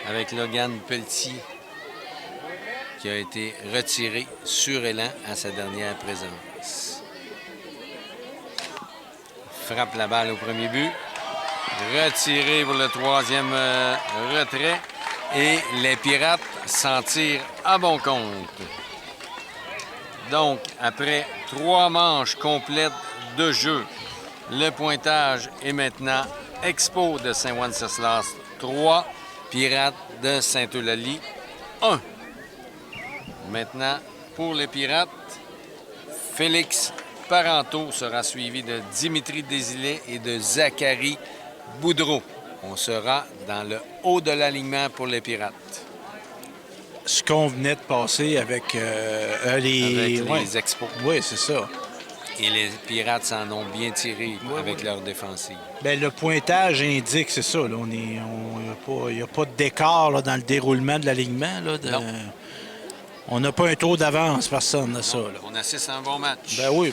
avec Logan Pelletier qui a été retiré sur élan à sa dernière présence. Frappe la balle au premier but. Retiré pour le troisième retrait. Et les Pirates s'en tirent à bon compte. Donc, après 3 manches complètes de jeu, le pointage est maintenant Expo de Saint-Wenceslas 3, Pirates de Sainte-Eulalie 1. Maintenant, pour les Pirates, Félix Parenteau sera suivi de Dimitri Desilets et de Zachary Boudreau. On sera dans le haut de l'alignement pour les Pirates. Ce qu'on venait de passer avec les... Avec les Expos. Oui, c'est ça. Et les Pirates s'en ont bien tiré avec leur défensive. Le pointage indique, c'est ça. Il n'y a pas d'écart là, dans le déroulement de l'alignement. Là, Non. On n'a pas un taux d'avance, personne n'a ça. Là. On assiste à un bon match. Ben oui.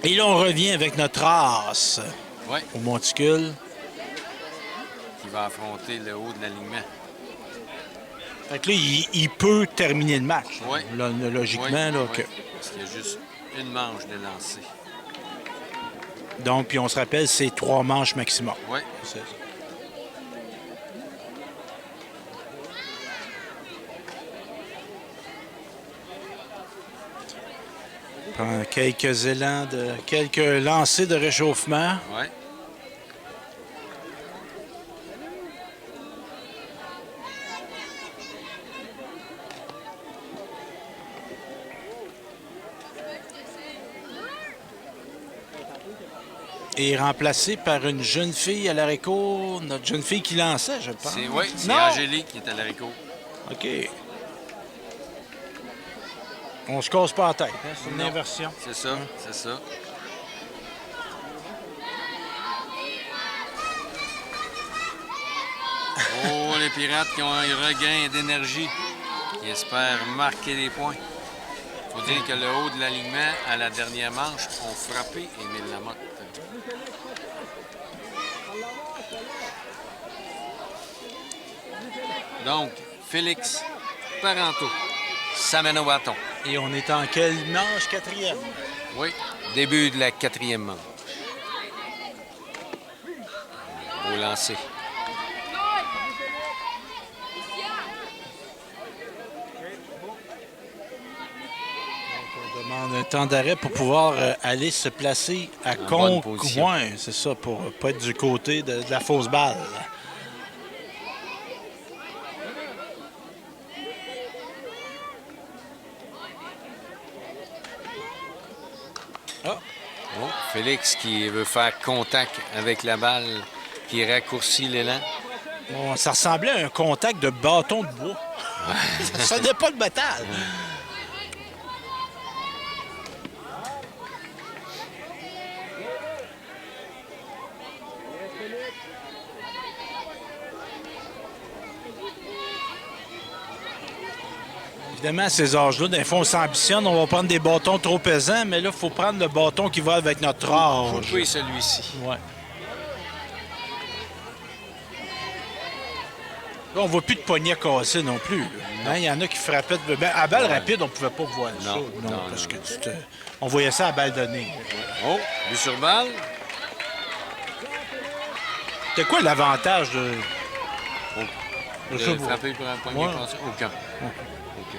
Et là, on revient avec notre as Oui, au monticule. qui va affronter le haut de l'alignement. Fait que là, il peut terminer le match. Oui. Logiquement, Oui, là, oui. que... Parce qu'il y a juste une manche de lancer. Donc, puis on se rappelle, c'est 3 manches maximum. Oui. C'est ça. Prend quelques élans quelques lancers de réchauffement. Oui. Et remplacé par une jeune fille à l'haricot, notre jeune fille qui lançait, je pense. Oui, c'est Non! Angélique qui est à l'haricot. OK. On se casse pas la tête, hein? C'est une Non. inversion. C'est ça, c'est ça. Oh, les Pirates qui ont un regain d'énergie, qui espèrent marquer des points. Il faut dire que le haut de l'alignement, à la dernière manche, ont frappé Émile Lamotte. Donc, Félix Parenteau s'amène au bâton. Et on est en quelle manche? 4e? Oui, début de la 4e manche. Beau lancer. On demande un temps d'arrêt pour pouvoir aller se placer à bonne position. Ouais, c'est ça, pour ne pas être du côté de la fausse balle. Ah, Oh, Félix qui veut faire contact avec la balle, qui raccourcit l'élan. bon, ça ressemblait à un contact de bâton de bois. Ça n'est pas le métal. Évidemment, à ces âges-là, des fois, on s'ambitionne, on va prendre des bâtons trop pesants, mais là, il faut prendre le bâton qui va avec notre âge. Oui, celui-ci. Ouais. Là, on ne voit plus de poignets cassés non plus. Hein, il y en a qui frappaient. Ben, à balle rapide, on ne pouvait pas voir ça. Non, parce non. que on voyait ça à balle donnée. Oh, but sur balle. C'était quoi l'avantage de. De ça, frapper pour un poignet Ouais. passé? Aucun. Aucun.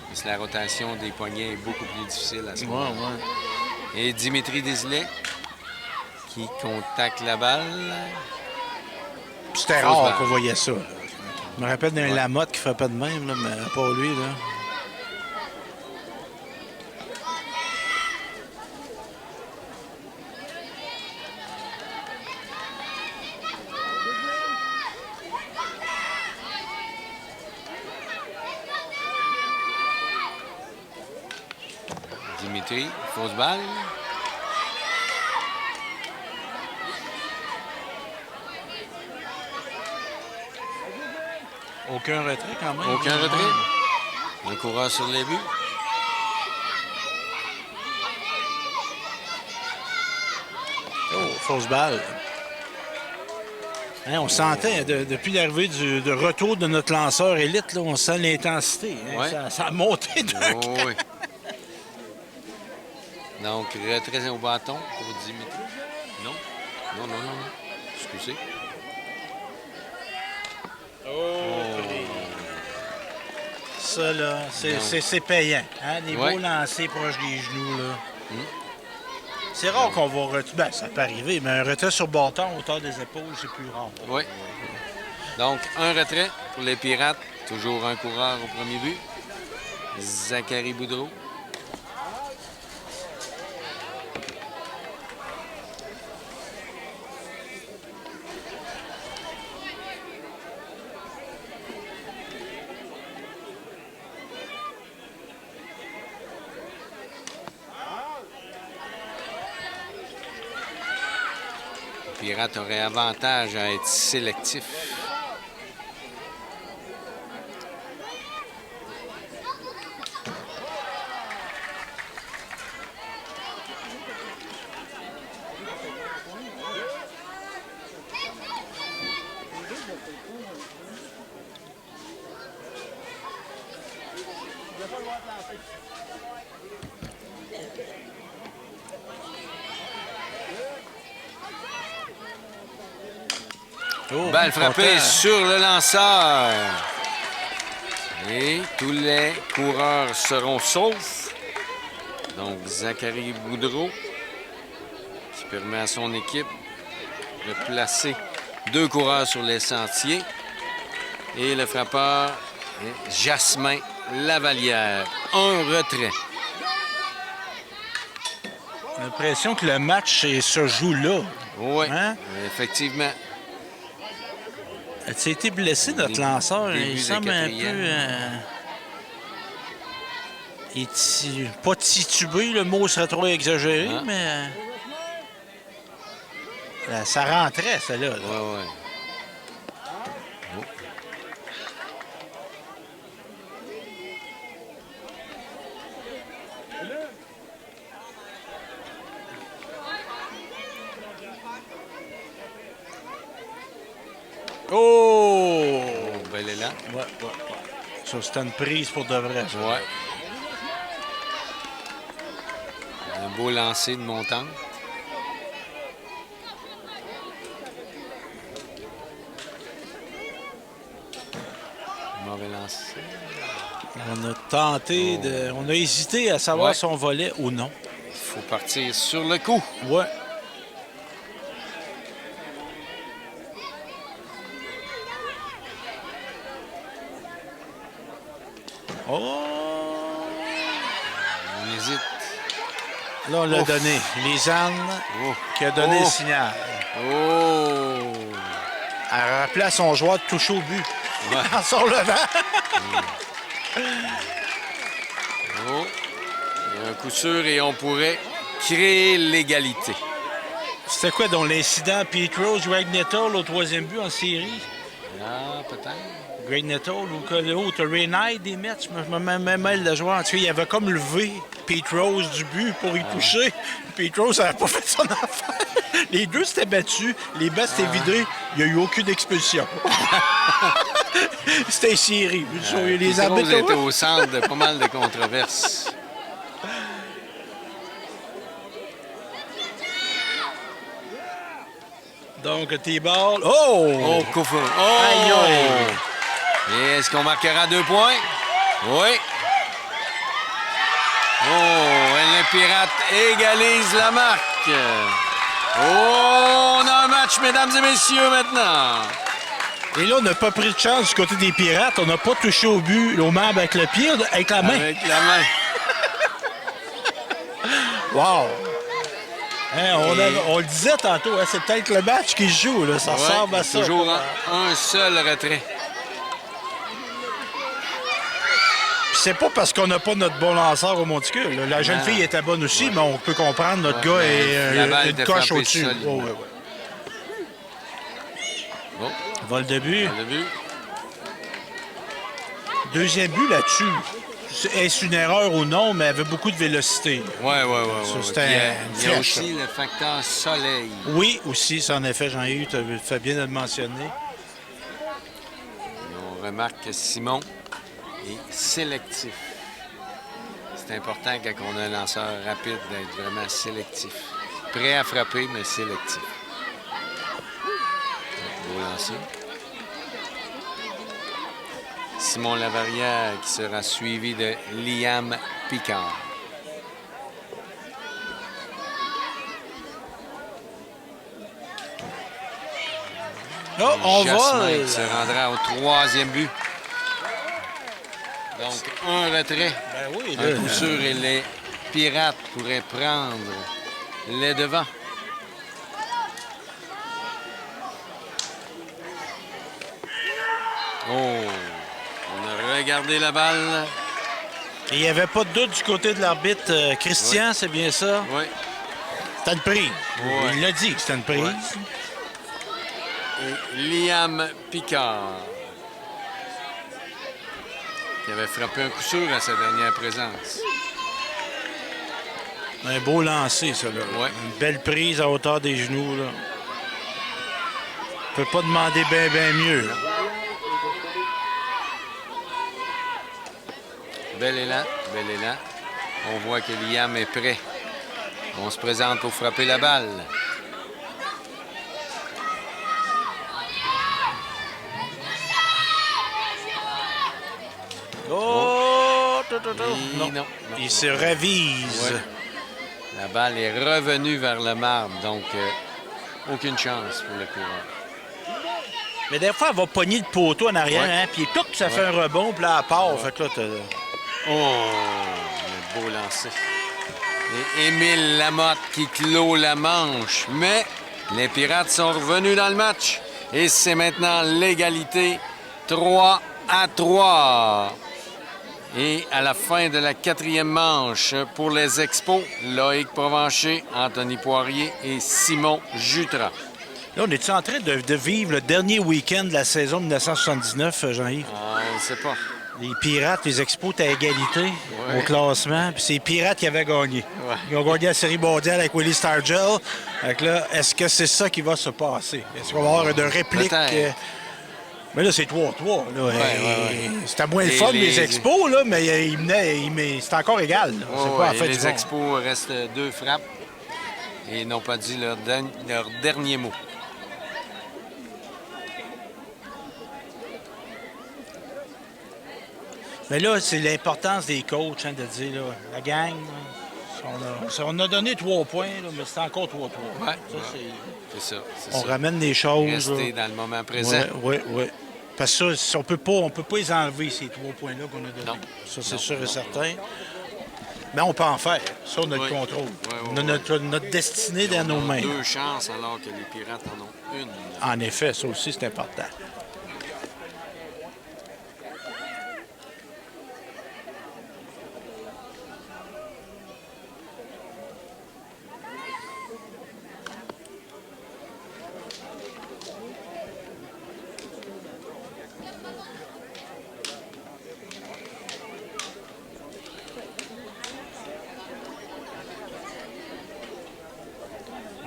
Parce que la rotation des poignets est beaucoup plus difficile à ce Ouais, moment-là. ouais. Et Dimitri Desilets qui contacte la balle. C'était Fausse rare balle. qu'on voyait ça. Là. Je me rappelle d'un Ouais. Lamotte qui frappait de même, là, mais pas lui. Là. Dimitri, fausse balle. Aucun retrait quand même. Aucun retrait. Un coureur sur les buts. Oh, fausse balle. Hein, on sentait, depuis l'arrivée de retour de notre lanceur élite, là, on sent l'intensité. Hein, Ouais. ça a monté d'un Oh, oui. Donc, retrait au bâton pour Dimitri. Non. Non, non, non, non. Excusez. Ça, là, c'est payant. Hein? Les Ouais. beaux lancers proches des genoux, là. C'est rare qu'on va retrait. Ben, ça peut arriver, mais un retrait sur bâton, hauteur des épaules, c'est plus rare. Oui. Donc, un retrait pour les Pirates. Toujours un coureur au premier but. Zachary Boudreau. Les Pirates auraient avantage à être sélectif. Oh, Balle frappée content. sur le lanceur. Et tous les coureurs seront saufs. Donc, Zachary Boudreau qui permet à son équipe de placer 2 coureurs sur les sentiers. Et le frappeur est Jasmin Lavalière. Un retrait. J'ai l'impression que le match se joue là. Oui, Hein? effectivement. A-t-il été blessé, notre Début- lanceur? début Il de semble un peu... quatrième. Pas titubé, le mot serait trop exagéré, Ah. mais... ça rentrait, ça, là. Ouais, ouais. Oh! Oh, bel élan. Ouais. Ça, c'était une prise pour de vrai, ça. Ouais. Un beau lancer de montant. Mauvais lancer. On a tenté de... On a hésité à savoir Ouais. si on volait ou non. Il faut partir sur le coup. Ouais. Oh! On hésite. Là, on l'a Ouf. donné. Lisanne Oh. qui a donné Oh. le signal. Oh! Elle a rappelé à son joueur de toucher au but. Ouais. En se relevant. Oh! Il y a un coup sûr et on pourrait créer l'égalité. C'était quoi donc l'incident Pete Rose, Greg Nettle au 3e but en série? Ah, peut-être. Greg Nettle ou que l'autre, Ray Knight des Mets, je me mets mêle de joueur. Tu sais, il avait comme levé Pete Rose du but pour y toucher. Pete Rose n'avait pas fait son affaire. Les deux s'étaient battus, les bats s'étaient vidés, il n'y a eu aucune expulsion. C'était série. Les Pete Rose arbitres. était au centre de pas mal de controverses. Donc, T-ball. Oh! Oh, coup franc. Oh! Aïe, aïe. Et est-ce qu'on marquera 2 points? Oui. Oh, et le Pirate égalise la marque. Oh, on a un match, mesdames et messieurs, maintenant. Et là, on n'a pas pris de chance du côté des Pirates. On n'a pas touché au but, au marbre avec le pied, avec la main. Avec la main. Wow! Hein, on le disait tantôt, hein, c'est peut-être le match qui se joue. Là, ça Ouais, ressemble à ça. toujours un seul retrait. Puis c'est pas parce qu'on n'a pas notre bon lanceur au monticule. Là. La jeune Non. fille était bonne aussi, Ouais. mais on peut comprendre notre gars mais est la balle une était coche frappée au-dessus. solidement. Ouais. Oh, Vol de but. on l'a vu. Deuxième but là-dessus. Est-ce une erreur ou non, mais elle avait beaucoup de vélocité. Oui. c'était Il y a, un il y a flèche. aussi le facteur soleil. Oui, aussi, ça en effet, Jean-Yves, tu as fait bien de le mentionner. Et on remarque que Simon est sélectif. C'est important quand on a un lanceur rapide d'être vraiment sélectif. Prêt à frapper, mais sélectif. Beau lancer. Simon Lavarrière qui sera suivi de Liam Picard. Oh, on Jasmin vole! qui se rendra au 3e but. Donc, un retrait. Ben oui, Un coup sûr et les Pirates pourraient prendre les devants. Oh! On a regardé la balle. Et il n'y avait pas de doute du côté de l'arbitre. Christian, c'est bien ça? Oui. C'était une prise. Ouais. Il l'a dit que c'était une prise. Et Liam Picard qui avait frappé un coup sûr à sa dernière présence. Un beau lancer, ça. Là. Ouais. Une belle prise à hauteur des genoux. Là. On peut pas demander bien mieux. Là. Bel élan, bel élan. On voit que Liam est prêt. On se présente pour frapper la balle. Oh! Et non. Il se ravise. Ouais. La balle est revenue vers le marbre, donc aucune chance pour le coureur. Mais des fois, elle va pogner le poteau en arrière, Ouais. hein, puis tout, ça fait un rebond, puis là, elle part. Fait que là, Oh, le beau lancer. Et Émile Lamotte qui clôt la manche. Mais les Pirates sont revenus dans le match. Et c'est maintenant l'égalité 3-3. Et à la fin de la 4e manche, pour les Expos, Loïc Provencher, Anthony Poirier et Simon Jutras. là, on est-tu en train de vivre le dernier week-end de la saison 1979, Jean-Yves? On ne sait pas. Les Pirates, les Expos étaient à égalité au classement, puis c'est les Pirates qui avaient gagné. Ouais. Ils ont gagné la Série mondiale avec Willie Stargell. Donc là, est-ce que c'est ça qui va se passer? Est-ce qu'on va avoir une réplique? Peut-être. Mais là, c'est 3-3. Là. Ouais. C'était moins le Et fun, les- les Expos, là, mais c'était encore égal. Là. C'est pas en fait les du bon. Expos restent 2 frappes et n'ont pas dit leur dernier mot. Mais là, c'est l'importance des coachs, hein, de dire, là, la gang, on a donné 3 points, là, mais c'est encore 3-3. Ouais. Ça, C'est ça. on ramène les choses. Rester là. dans le moment présent. Oui. Parce que ça, on peut pas les enlever, ces 3 points-là qu'on a donnés. Non. Ça, c'est Non, sûr et non, certain. Mais on peut en faire. Ça, on a le Oui. contrôle. Oui, On a notre destinée dans nos mains. 2 chances alors que les Pirates en ont une. En effet, ça aussi, c'est important.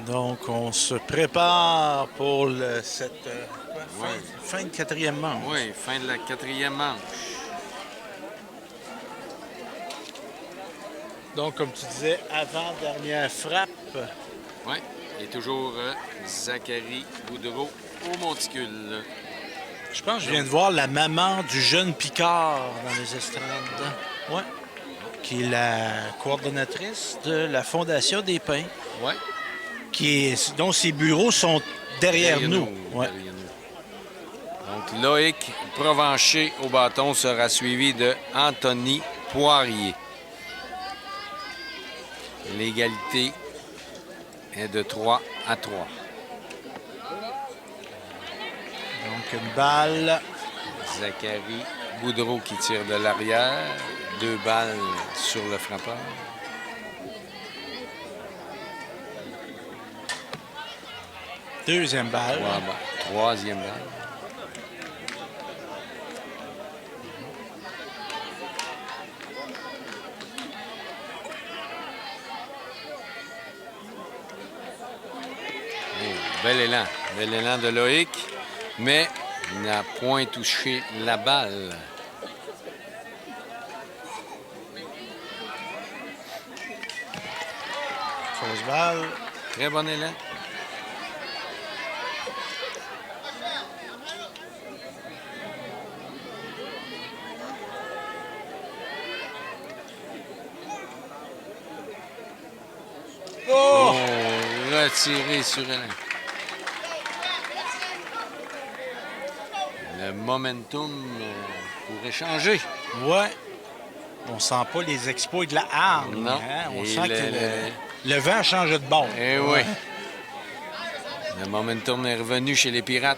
Donc, on se prépare pour cette fin de 4e manche. Oui, fin de la 4e manche. Donc, comme tu disais, avant-dernière frappe. Oui. Et toujours Zachary Boudreau au monticule. Je pense que je viens de voir la maman du jeune Picard dans les estrades. Oui. Qui est la coordonnatrice de la Fondation des Pins, Oui. dont ses bureaux sont derrière nous. Ouais. Derrière nous. Donc, Loïc Provencher au bâton sera suivi de Anthony Poirier. L'égalité est de 3-3. Donc, une balle. Zachary Boudreau qui tire de l'arrière. 2 balles sur le frappeur. Deuxième balle. 3 balles. Troisième balle. Oh, bel élan de Loïc, mais n'a point touché la balle. Fausse balle. Très bon élan. Oh! Retiré sur élan. Le momentum pourrait changer. Ouais. On sent pas les exploits de la arme. Non. Hein? On Et sent que le vent change de bord. Eh oui. Le momentum est revenu chez les Pirates.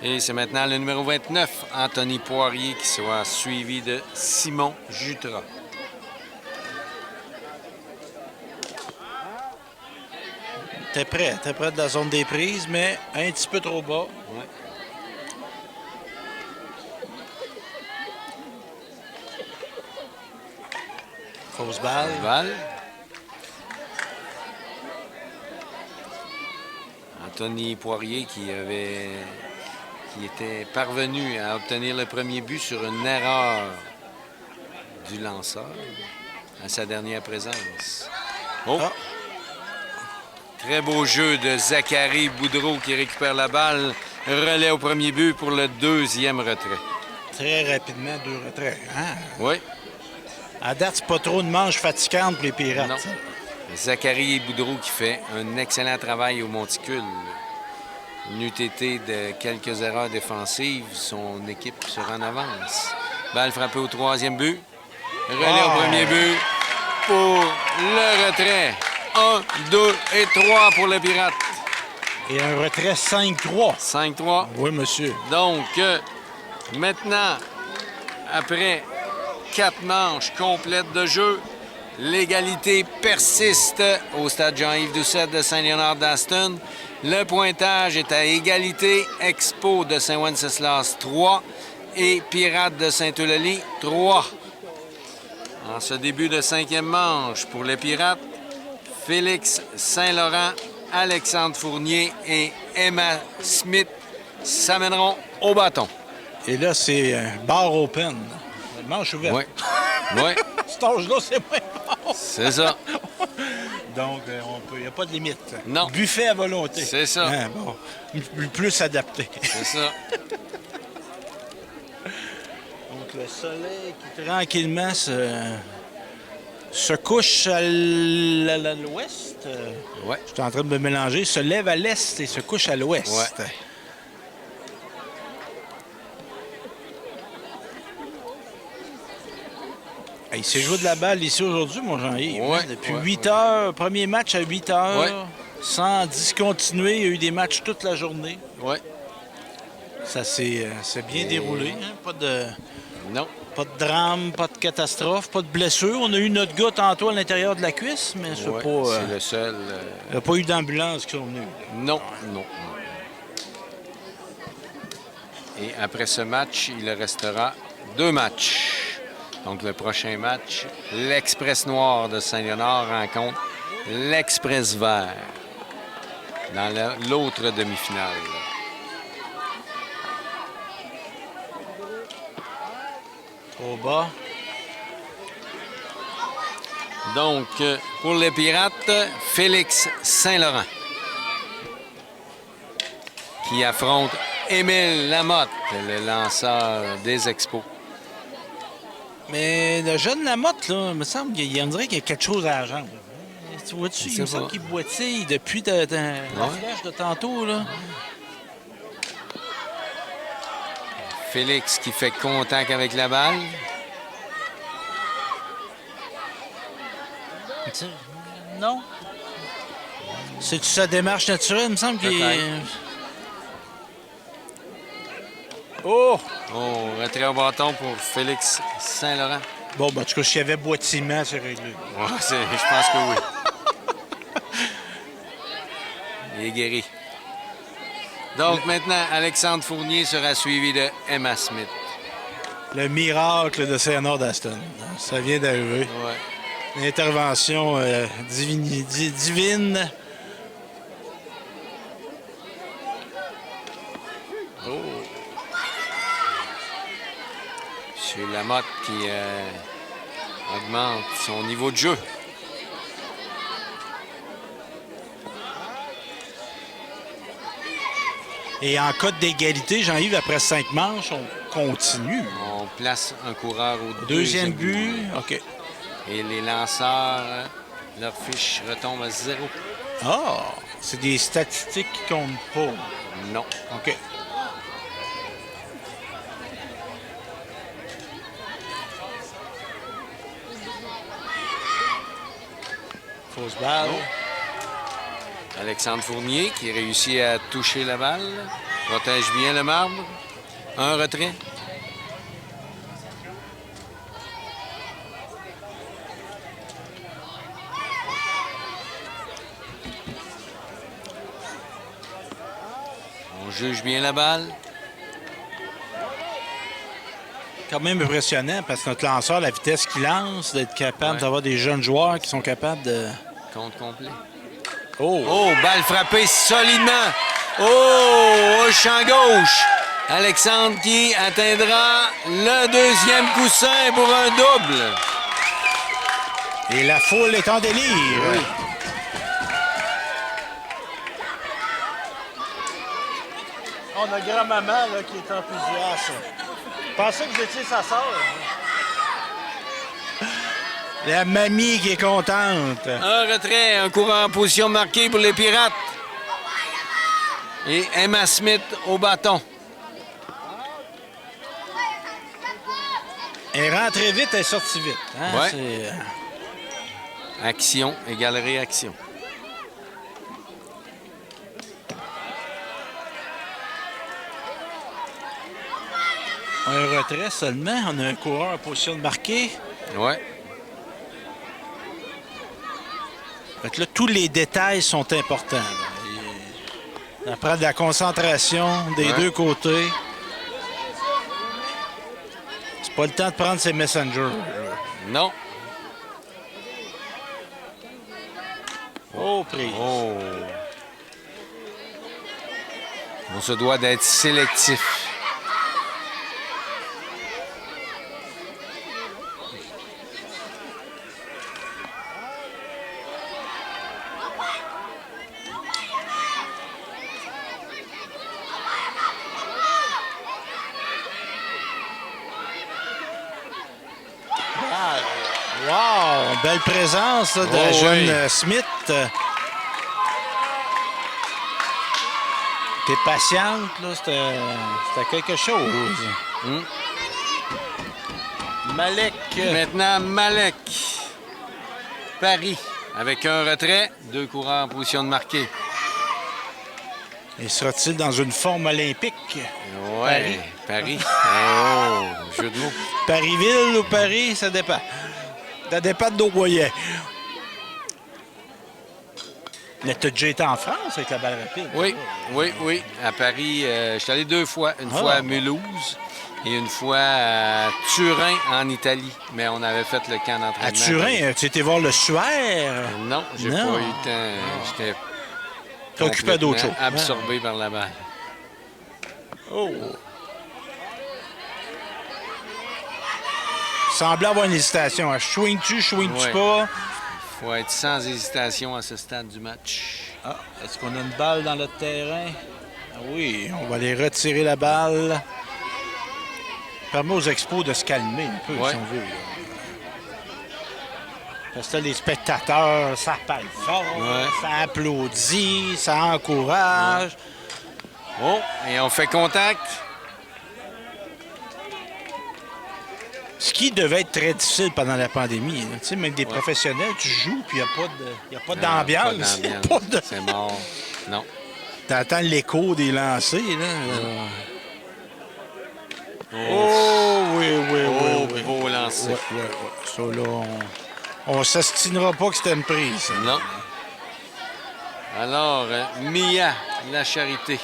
Et c'est maintenant le numéro 29, Anthony Poirier, qui sera suivi de Simon Jutras. T'es prêt de la zone des prises, mais un petit peu trop bas. Ouais. Fausse balle. Val. Anthony Poirier qui était parvenu à obtenir le premier but sur une erreur du lanceur à sa dernière présence. Oh! Ah. Très beau jeu de Zachary Boudreau qui récupère la balle. Relais au premier but pour le deuxième retrait. Très rapidement, 2 retraits. Hein? Oui. À date, c'est pas trop de manches fatigantes pour les Pirates. Non. Ça. Zachary Boudreau qui fait un excellent travail au monticule. Une UTT de quelques erreurs défensives, son équipe sera en avance. Balle frappée au 3e but. Relais au premier but pour le retrait. 1, 2 et 3 pour le Pirate. Et un retrait 5-3. 5-3. Oui, monsieur. Donc, maintenant, après 4 manches complètes de jeu, l'égalité persiste au stade Jean-Yves Doucet de Saint-Léonard-d'Aston. Le pointage est à égalité. Expo de Saint-Wenceslas 3 et Pirates de Saint-Eulalie 3. En ce début de 5e manche pour les Pirates, Félix Saint-Laurent, Alexandre Fournier et Emma Smith s'amèneront au bâton. Et là, c'est bar open. Manche ouverte. Oui. Oui, Cet âge-là, c'est moins bon. c'est ça. Donc, il n'y a pas de limite. Non. Buffet à volonté. C'est ça. Hein, bon. Plus adapté. C'est ça. Donc, le soleil qui tranquillement se couche à l'ouest. Oui. Je suis en train de me mélanger. Se lève à l'est et se couche à l'ouest. Ouais. Il s'est joué de la balle ici aujourd'hui, mon Jean-Yves. Ouais, Depuis ouais, 8 heures, premier match à 8 heures, Ouais. sans discontinuer. Il y a eu des matchs toute la journée. Oui. Ça s'est bien déroulé. Hein? Non. Pas de drame, pas de catastrophe, pas de blessure. On a eu notre gars tantôt à l'intérieur de la cuisse, mais c'est Ouais, pas. c'est le seul. Il n'y a pas eu d'ambulance qui sont venus. Non, non. Et après ce match, il restera 2 matchs. Donc, le prochain match, l'Express Noir de Saint-Léonard rencontre l'Express Vert dans l'autre demi-finale. Au bas. Donc, pour les Pirates, Félix Saint-Laurent qui affronte Émile Lamotte, le lanceur des Expos. Mais le jeune Lamotte, là, il me semble qu'il on dirait qu'il y a quelque chose à la jambe. Tu vois-tu, il me semble qu'il boitille depuis la flèche de tantôt. Là. Félix qui fait contact avec la balle. Non? C'est-tu sa démarche naturelle? Il me semble qu'il est... Oh! Oh, retrait au bâton pour Félix Saint-Laurent. Bon, ben, en tout cas, s'il y avait boitillement, c'est réglé. Ouais, je pense que oui. Il est guéri. Donc maintenant, Alexandre Fournier sera suivi de Emma Smith. Le miracle de Saint-Léonard d'Aston. Ça vient d'arriver. Ouais. Une intervention divine. Oh. C'est Lamotte qui augmente son niveau de jeu. Et en cas d'égalité, Jean-Yves, après 5 manches, on continue. On place un coureur au Deuxième but. OK. Et les lanceurs, leur fiche retombe à 0. Ah! C'est des statistiques qui comptent pas. Non. OK. Fausse balle. Alexandre Fournier qui réussit à toucher la balle. Protège bien le marbre. Un retrait. On juge bien la balle. Quand même impressionnant parce que notre lanceur, la vitesse qu'il lance, d'être capable d'avoir des jeunes joueurs qui sont capables de... Compte complet. Oh! Oh, balle frappée solidement. Oh, au champ gauche. Alexandre qui atteindra le deuxième coussin pour un double. Et la foule est en délire. Oui. On a grand-maman là, qui est enthousiaste. Je pensais que vous étiez sa sœur. La mamie qui est contente. Un retrait, un courant en position marquée pour les Pirates. Et Emma Smith au bâton. Elle est rentrée vite, elle est sortie vite. Hein? Ouais. C'est, Action égale réaction. un retrait seulement. On a un coureur en position de marquer. Ouais. Fait que là, tous les détails sont importants. Ça prend de la concentration des deux côtés. C'est pas le temps de prendre ses messengers. Non. Oh, prise. Oh. On se doit d'être sélectif. Wow! Belle présence là, de la Oh, jeune oui. Smith. T'es patiente, là. C'était quelque chose. Malek. Maintenant, Malek. Paris. Avec un retrait, 2 courants en position de marquer. Et sera-t-il dans une forme olympique? Ouais, Paris. Oh, jeu de mots. Parisville ou Paris, ça dépend. Ça dépend de nos moyens. Mais t'as déjà été en France avec la balle rapide? Oui, oui, oui. À Paris, je suis allé 2 fois. Une fois à Mulhouse et une fois à Turin, en Italie. Mais on avait fait le camp d'entraînement. À Turin, tu étais voir le suaire? Non, j'ai pas Non. eu le temps. J'étais T'es occupé d'autres choses. absorbé par la balle. Oh! Semblait avoir une hésitation. Chouines-tu, chouines-tu Ouais. pas? Il faut être sans hésitation à ce stade du match. Ah, est-ce qu'on a une balle dans le terrain? Ah oui, on va aller retirer la balle. Permet aux expos de se calmer un peu, Ouais. si on veut. Là. Parce que là, les spectateurs, ça parle fort, Ouais. ça applaudit, ça encourage. Oh, et on fait contact. Ce qui devait être très difficile pendant la pandémie. Tu sais, même des professionnels, tu joues, puis il n'y a pas d'ambiance. Pas Y a d'ambiance. pas de... C'est mort. Non. T'entends l'écho des lancers, là. Oh, Oh, oui, oui, oh, oui, oui. beau lancer. Ouais, ouais, ouais. Ça, là, on s'astinera pas que c'était une prise. Non. Alors, Mia, la charité,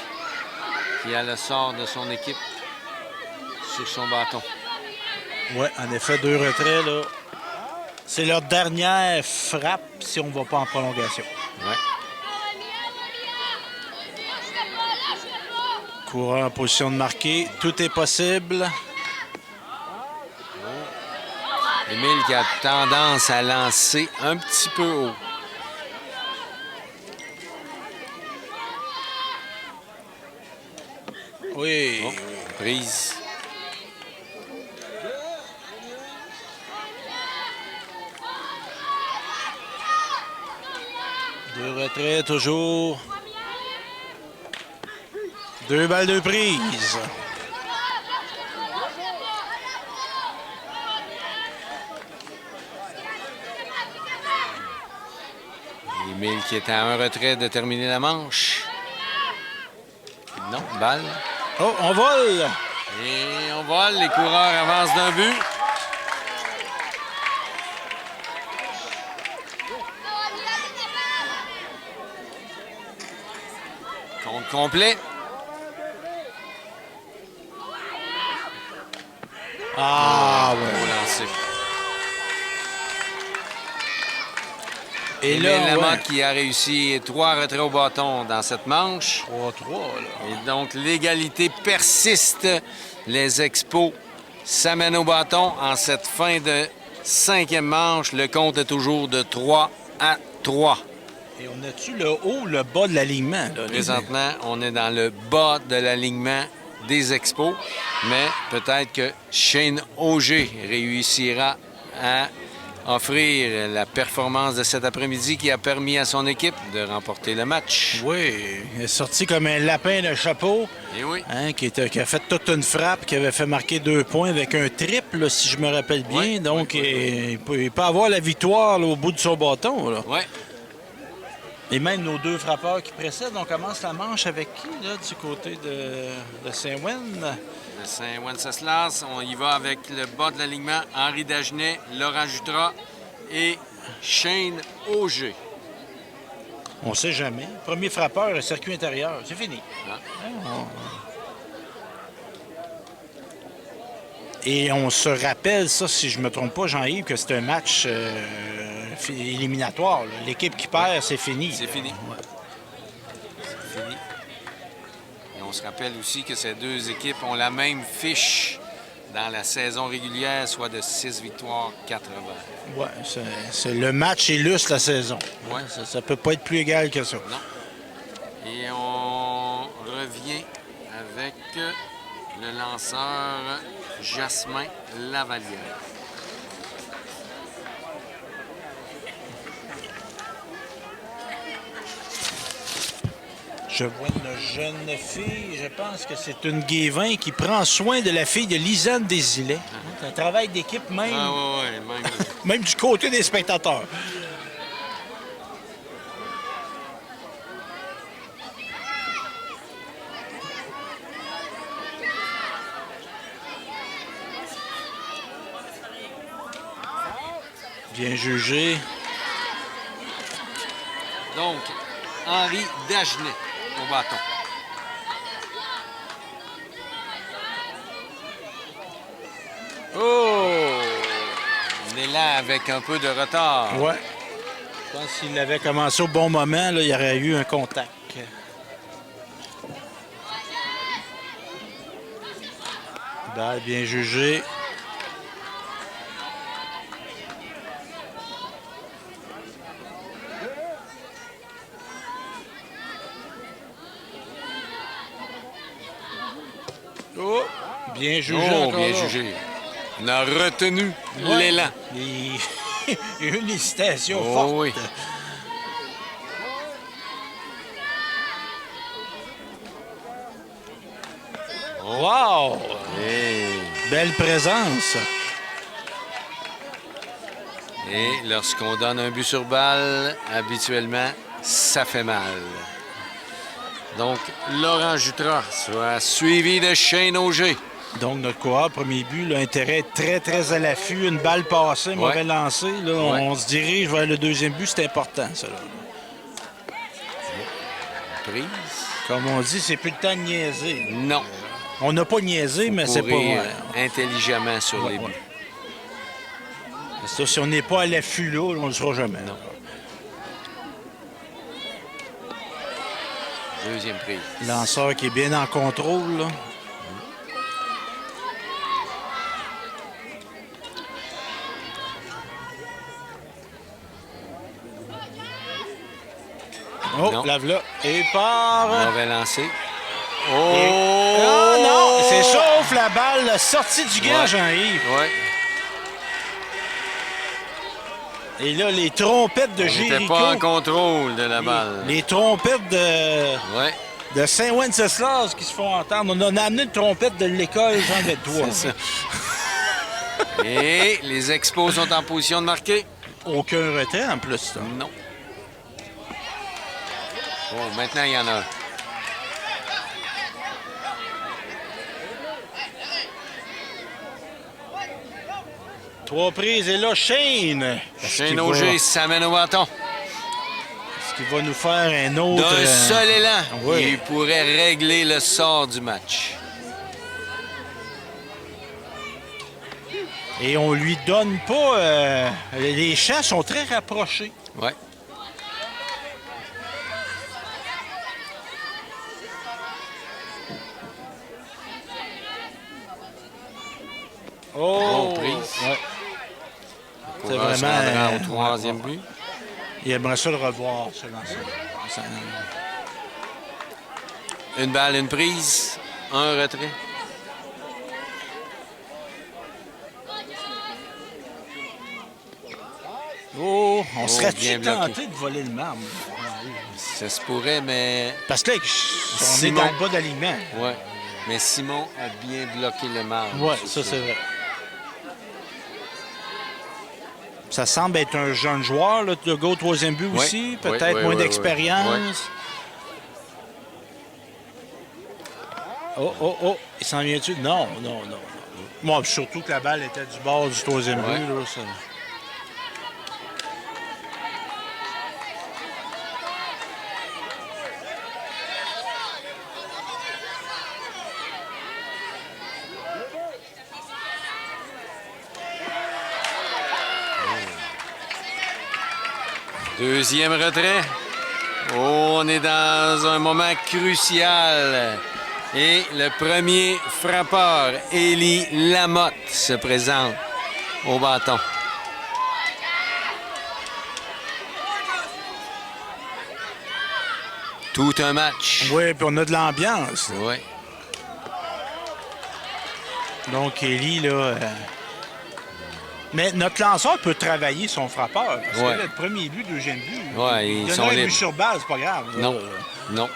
qui a le sort de son équipe sur son bâton. Oui, en effet, 2 retraits, là. C'est leur dernière frappe si on ne va pas en prolongation. Ouais. Coureur en position de marquer. Tout est possible. Émile qui a tendance à lancer un petit peu haut. Oui. Oh, prise. Deux retraits, toujours. 2 balles de prise. Émile qui est à un retrait de terminer la manche. Non, balle. Oh, on vole. Et on vole. Les coureurs avancent d'un but. Compte complet. Ah, ouais. Beau lancer. Et Émile là, Lamotte qui a réussi 3 retraits au bâton dans cette manche. 3-3, là. Et donc, l'égalité persiste. Les Expos s'amènent au bâton en cette fin de 5e manche. Le compte est toujours de 3-3. Et on a-tu le haut ou le bas de l'alignement? Là, Présentement, on est dans le bas de l'alignement des Expos, mais peut-être que Shane Auger réussira à offrir la performance de cet après-midi qui a permis à son équipe de remporter le match. Oui, il est sorti comme un lapin de chapeau. Et oui. Hein, qui a fait toute une frappe, qui avait fait marquer 2 points avec un triple, là, si je me rappelle bien. Oui, Donc, oui. il peut avoir la victoire là, au bout de son bâton. Là. Oui. Et même nos 2 frappeurs qui précèdent, on commence la manche avec qui, là, du côté de Saint-Wen? De Saint-Wenceslas, on y va avec le bas de l'alignement, Henri Dagenet, Laurent Jutras et Shane Auger. On sait jamais. Premier frappeur, le circuit intérieur. C'est fini. Ah. Et on se rappelle, ça, si je ne me trompe pas, Jean-Yves, que c'est un match éliminatoire. Là. L'équipe qui perd, c'est fini. C'est fini. Ouais. C'est fini. Et on se rappelle aussi que ces 2 équipes ont la même fiche dans la saison régulière, soit de 6 victoires, 4 revers. Ouais, c'est le match illustre la saison. Ouais. Ça peut pas être plus égal que ça. Non. Et on revient avec le lanceur Jasmin Lavalière. Je vois une jeune fille, je pense que c'est une Guévin qui prend soin de la fille de Lisanne Desilets. C'est un travail d'équipe même, Ah oui, même. même du côté des spectateurs. Bien jugé. Donc, Henri Dagenet au bâton. Oh! On est là avec un peu de retard. Ouais. Je pense qu'il avait commencé au bon moment, là, il y aurait eu un contact. Balle bien jugée. Oh, bien jugé. Oh, encore bien là. jugé. On a retenu Ouais. l'élan. Une hésitation Oh, forte. oui. Wow! Et, Belle présence. et lorsqu'on donne un but sur balle, habituellement, ça fait mal. Donc, Laurent Jutras sera suivi de Shane Auger. Donc, notre coureur, premier but, l'intérêt très, très à l'affût. Une balle passée, mauvais lancé. Là, Ouais. On se dirige vers le deuxième but. C'est important, ça. Là. Prise. Comme on dit, c'est plus le temps de niaiser. Non. On n'a pas niaisé, mais c'est pas Courir vrai. intelligemment sur Ouais, les ouais. buts. Ça, si on n'est pas à l'affût là, on ne le sera jamais. Non. Deuxième prise. Lanceur qui est bien en contrôle. Là. Oh, Non. lave-là. Et part. Mauvais lancé. Et- Oh! Ah non! C'est sauf la balle sortie du gant, Ouais. Jean-Yves. Ouais. Et là, les trompettes de On n'était Jéricho. pas en contrôle de la balle. Les trompettes Ouais. de Saint-Wenceslas qui se font entendre. On a amené une trompette de l'école Jean Bétois. C'est ça. Et les Expos sont en position de marquer. Aucun retrait en plus. Là. Non. Oh, maintenant, il y en a un. Trois prises et là, Shane. Est-ce Shane qu'il Auger va- s'amène au bâton. Est-ce qu'il va nous faire un autre... D'un seul élan, oui. il pourrait régler le sort du match. Et on lui donne pas... les champs sont très rapprochés. Ouais. Oh! Bonne prise. Ouais. C'est vraiment, vraiment au troisième but. Il aimerait ça le revoir, ce lanceur. Ça- Une balle, une prise. un retrait. Oh, on bien serait-tu bloqué. tenté de voler le marbre? Ça se pourrait, mais... Parce que là, on est Simon. dans le bas d'alignement. Ouais. Mais Simon a bien bloqué le marbre. Oui, ça, c'est vrai. Ça semble être un jeune joueur, là, de go au troisième but Oui, aussi. oui, Peut-être oui, moins oui, d'expérience. Oh, oh, oh. Il s'en vient-tu? Non, non, non. Moi, surtout que la balle était du bord du troisième Ouais. but. Là, ça... Deuxième retrait. Oh, on est dans un moment crucial. Et le premier frappeur, Élie Lamotte, se présente au bâton. Tout un match. Oui, puis on a de l'ambiance. Oui. Donc, Ellie, là... Mais notre lanceur peut travailler son frappeur. Parce Ouais. que là, le premier but, deuxième but... Ouais, ils donner sont un but libres. sur balle, c'est pas grave. là. Non. Non.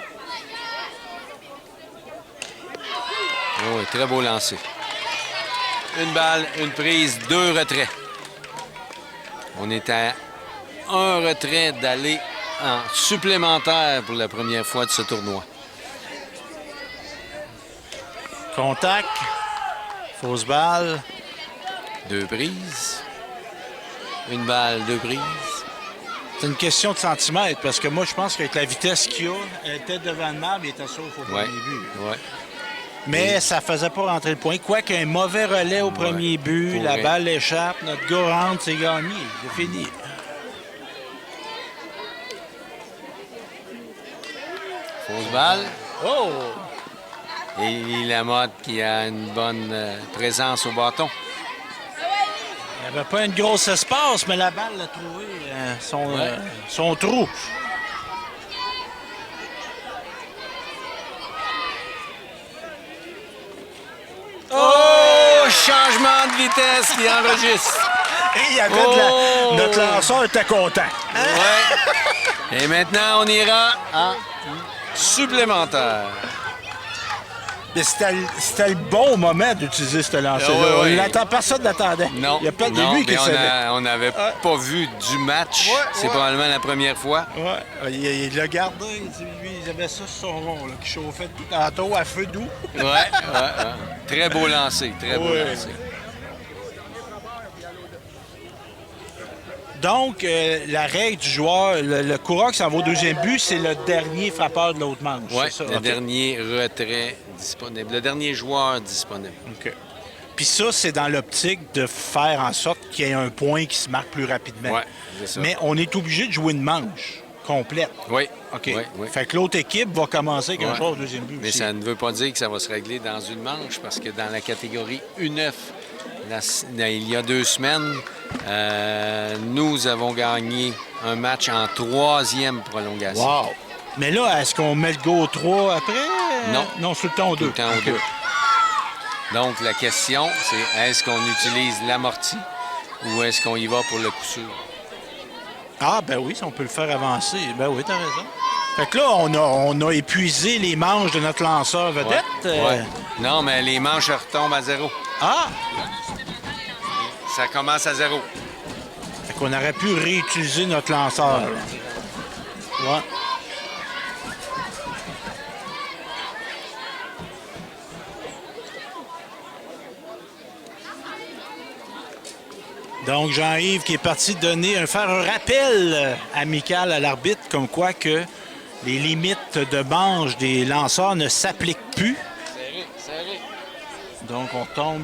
Oui, très beau lancer. Une balle, une prise, deux retraits. On est à un retrait d'aller en supplémentaire pour la première fois de ce tournoi. Contact. Fausse balle. Deux prises. Une balle, deux prises. C'est une question de centimètres, parce que moi, je pense qu'avec la vitesse qu'il a, elle était devant le marbre, il était sauf au Oui. premier but. Ouais. Mais ça faisait pas rentrer le point. Quoique un mauvais relais au premier but, la Pourrait. balle échappe, notre gars rentre, c'est gagné. C'est fini. Fausse balle. Oh! Et Lamotte qui a une bonne présence au bâton. Il n'y avait pas un gros espace, mais la balle a trouvé son trou. Oh! Changement de vitesse qui enregistre. Et il y avait de la... Oh! Notre lanceur était content. Ouais. Et maintenant, on ira en supplémentaire. Mais c'était le bon moment d'utiliser ce lancer-là. Ah ouais, ouais. Personne n'attendait. Non, Il y a pas de non, lui qui mais le savait. on n'avait pas vu du match. Ouais, C'est ouais. probablement la première fois. Ouais, il l'a gardé. Lui, il avait ça sur son rond, là, qui chauffait tout tantôt à feu doux. Ouais. Très beau lancer, très beau Ouais. lancer. Donc, la règle du joueur, le coureur qui s'en va au deuxième but, c'est le dernier frappeur de l'autre manche. Oui, c'est ça? le OK. dernier retrait disponible, le dernier joueur disponible. OK. Puis ça, c'est dans l'optique de faire en sorte qu'il y ait un point qui se marque plus rapidement. Oui, c'est ça. Mais on est obligé de jouer une manche complète. Oui, OK. oui. Fait que l'autre équipe va commencer avec un Ouais. joueur au deuxième but Mais aussi. ça ne veut pas dire que ça va se régler dans une manche parce que dans la catégorie U9, il y a 2 semaines, nous avons gagné un match en 3e prolongation. Wow! Mais là, est-ce qu'on met le go 3 après? Non. Non, c'est le temps au Tout 2. le temps aux deux. Donc, la question, c'est est-ce qu'on utilise l'amorti ou est-ce qu'on y va pour le coup sûr? Ah, ben oui, si on peut le faire avancer. Ben oui, t'as raison. Fait que là, on a épuisé les manches de notre lanceur vedette. Ouais. Non, mais les manches retombent à 0. Ah! Ça commence à 0. Fait qu'on aurait pu réutiliser notre lanceur. là. Ouais. Donc, Jean-Yves qui est parti faire un rappel amical à l'arbitre, comme quoi que les limites de manche des lanceurs ne s'appliquent plus. Serré. Donc,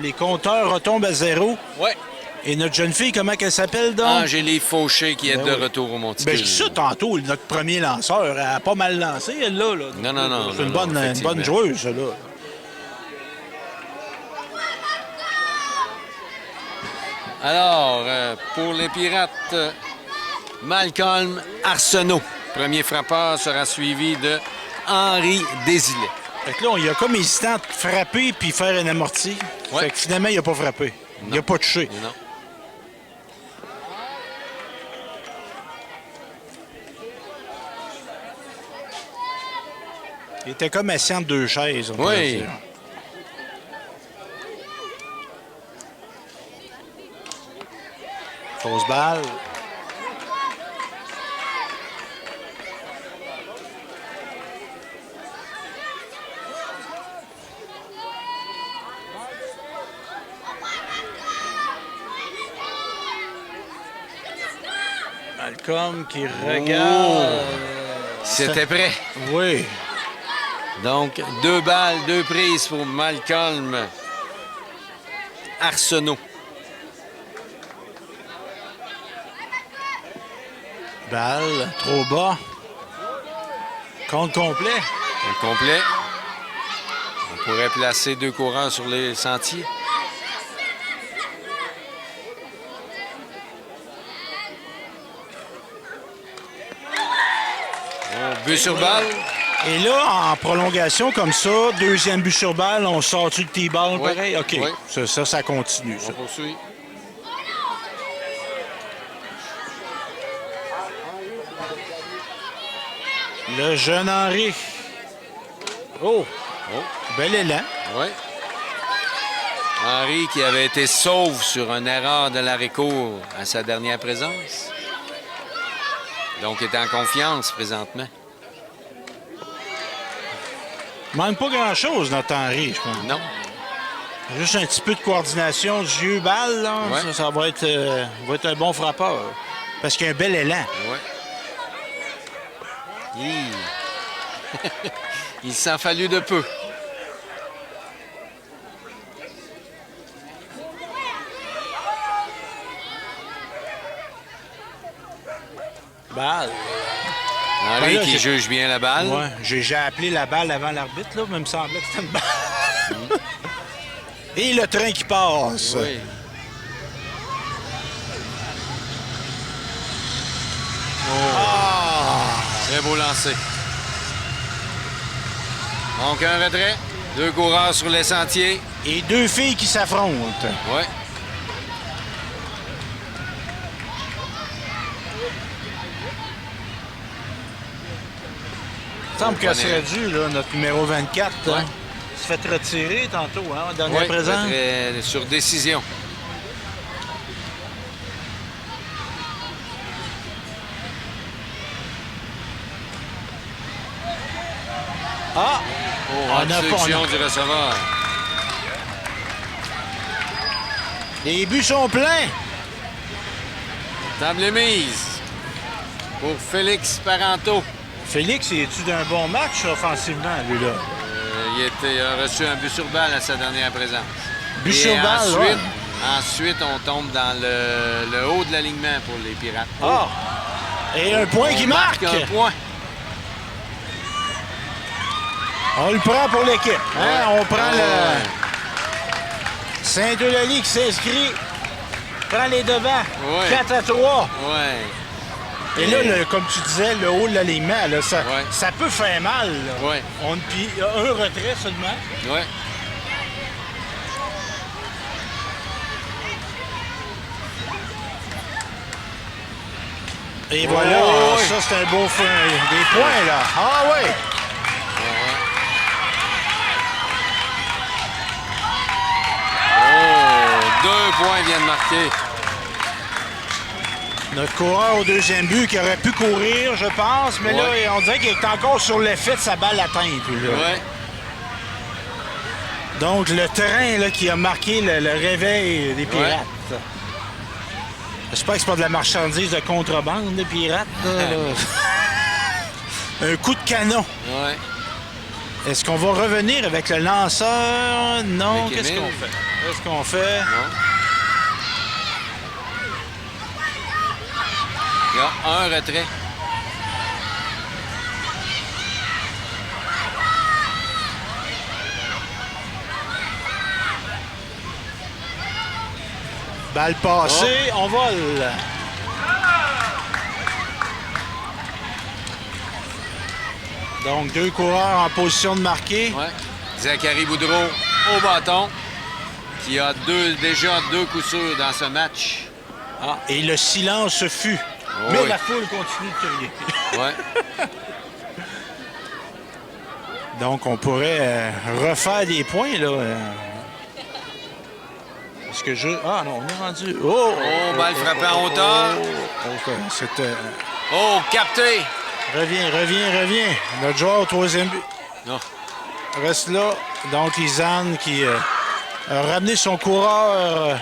les compteurs retombent à 0. Ouais. Et notre jeune fille, comment qu'elle s'appelle donc? Angélique Fauché qui est Ben de oui. retour au Monticule. Ben, je dis ça tantôt, notre premier lanceur, elle a pas mal lancé, elle, là. Non, C'est une non, bonne effectivement. joueuse, ça, là. Alors, pour les Pirates, Malcolm Arsenault. Premier frappeur sera suivi de Henri Désilet. Fait que là, il a comme hésitant de frapper puis faire un amorti. Ouais. Fait que finalement, il n'a pas frappé. Il n'a pas touché. Non. Il était comme assis entre deux chaises, on pourrait Oui. dire. Fausse balle. Malcolm qui regarde. C'était prêt. Oui. Donc, 2 balles, 2 prises pour Malcolm Arsenault. Balle, trop bas. Compte complet. Au complet. On pourrait placer 2 coureurs sur les sentiers. Oh, but sur balle. Et là, en prolongation comme ça, deuxième but sur balle, on sort-tu le T-ball Oui. pareil? OK. Oui. Ça continue. Ça. On poursuit. Le jeune Henry. Oh, Oh, bel élan. oui. Henry qui avait été sauve sur une erreur de l'arrêt-court à sa dernière présence. Donc, il est en confiance présentement. Il manque pas grand-chose, notre Henry, je pense. Non. Juste un petit peu de coordination du yeux-balle, là. Ouais. Ça va être un bon frappeur. Parce qu'il y a un bel élan. Ouais. Il s'en fallut de peu. Balle. Henry Ben là, qui j'ai- juge bien la balle. Ouais, j'ai appelé la balle avant l'arbitre, là, mais il me semblait que c'était une balle. Et le train qui passe. Oui. Très beau lancer. Donc, un retrait. 2 coureurs sur les sentiers. Et deux filles qui s'affrontent. Oui. Il semble que ça serait dû, là, notre numéro 24. Ouais. Hein. Il se fait retirer tantôt, hein, dernière Oui, présence. retrait sur décision. Ah! Oh, On a obstruction pas- du receveur. Les buts sont pleins. Table est mise pour Félix Parenteau. Félix, es-tu d'un bon match offensivement, lui, là? Il a reçu un but sur balle à sa dernière présence. But Et sur balle, ensuite, ouais. ensuite, on tombe dans le haut de l'alignement pour les Pirates. Ah! Et un point qui On marque. un point. On le prend pour l'équipe. Hein? Ouais. On prend Ouais. le Saint-Eulalie qui s'inscrit. Prend les devants. Ouais. 4-3. Ouais. Et là, comme tu disais, le haut de l'alignement, là, ça, Ouais. ça peut faire mal. Là. Ouais. Puis un retrait seulement. Ouais. Et voilà, Oh, oui. ça c'est un beau fin. Des points là. Ah oui! Oh, 2 points viennent de marquer. Notre coureur au deuxième but qui aurait pu courir, je pense, mais Ouais. là, on dirait qu'il est encore sur l'effet de sa balle atteinte. Lui, là. Ouais. Donc, le train là, qui a marqué le réveil des pirates. J'espère que c'est pas de la marchandise de contrebande des pirates. Là. Un coup de canon. Ouais. Est-ce qu'on va revenir avec le lanceur? Non. Avec Qu'est-ce Émile. qu'on fait? Qu'est-ce qu'on fait? Non. Il y a un retrait. Balle passée, on vole. Donc, 2 coureurs en position de marquer. Ouais. Zachary Boudreau au bâton, qui a déjà 2 coups sûrs dans ce match. Ah, et le silence fut. Oh Mais oui. la foule continue de crier. Ouais. Donc, on pourrait refaire des points, là. Est-ce que je... Ah non, on est rendu... Oh! Oh, balle frappée en hauteur. C'était... Oh, capté! Reviens. Notre joueur au 3e but. Non. Reste là. Donc, Lisanne qui a ramené son coureur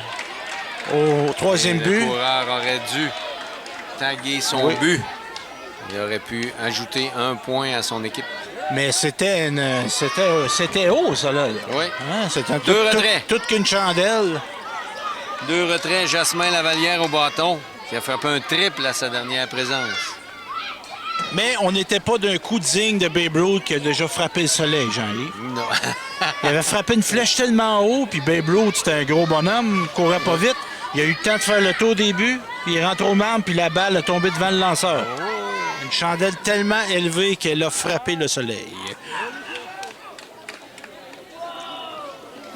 au 3e but. Le coureur aurait dû taguer son Oui. but. Il aurait pu ajouter 1 point à son équipe. Mais c'était haut, ça, là. Oui. Hein, c'était 2 retraits. toute qu'une chandelle. 2 retraits, Jasmin Lavallière au bâton, qui a frappé un triple à sa dernière présence. Mais on n'était pas d'un coup digne de Babe Ruth qui a déjà frappé le soleil, Jean-Yves. Non. Il avait frappé une flèche tellement haut, puis Babe Ruth, c'était un gros bonhomme, courait pas vite. Il a eu le temps de faire le tour des buts, puis il rentre au marbre, puis la balle a tombé devant le lanceur. Une chandelle tellement élevée qu'elle a frappé le soleil.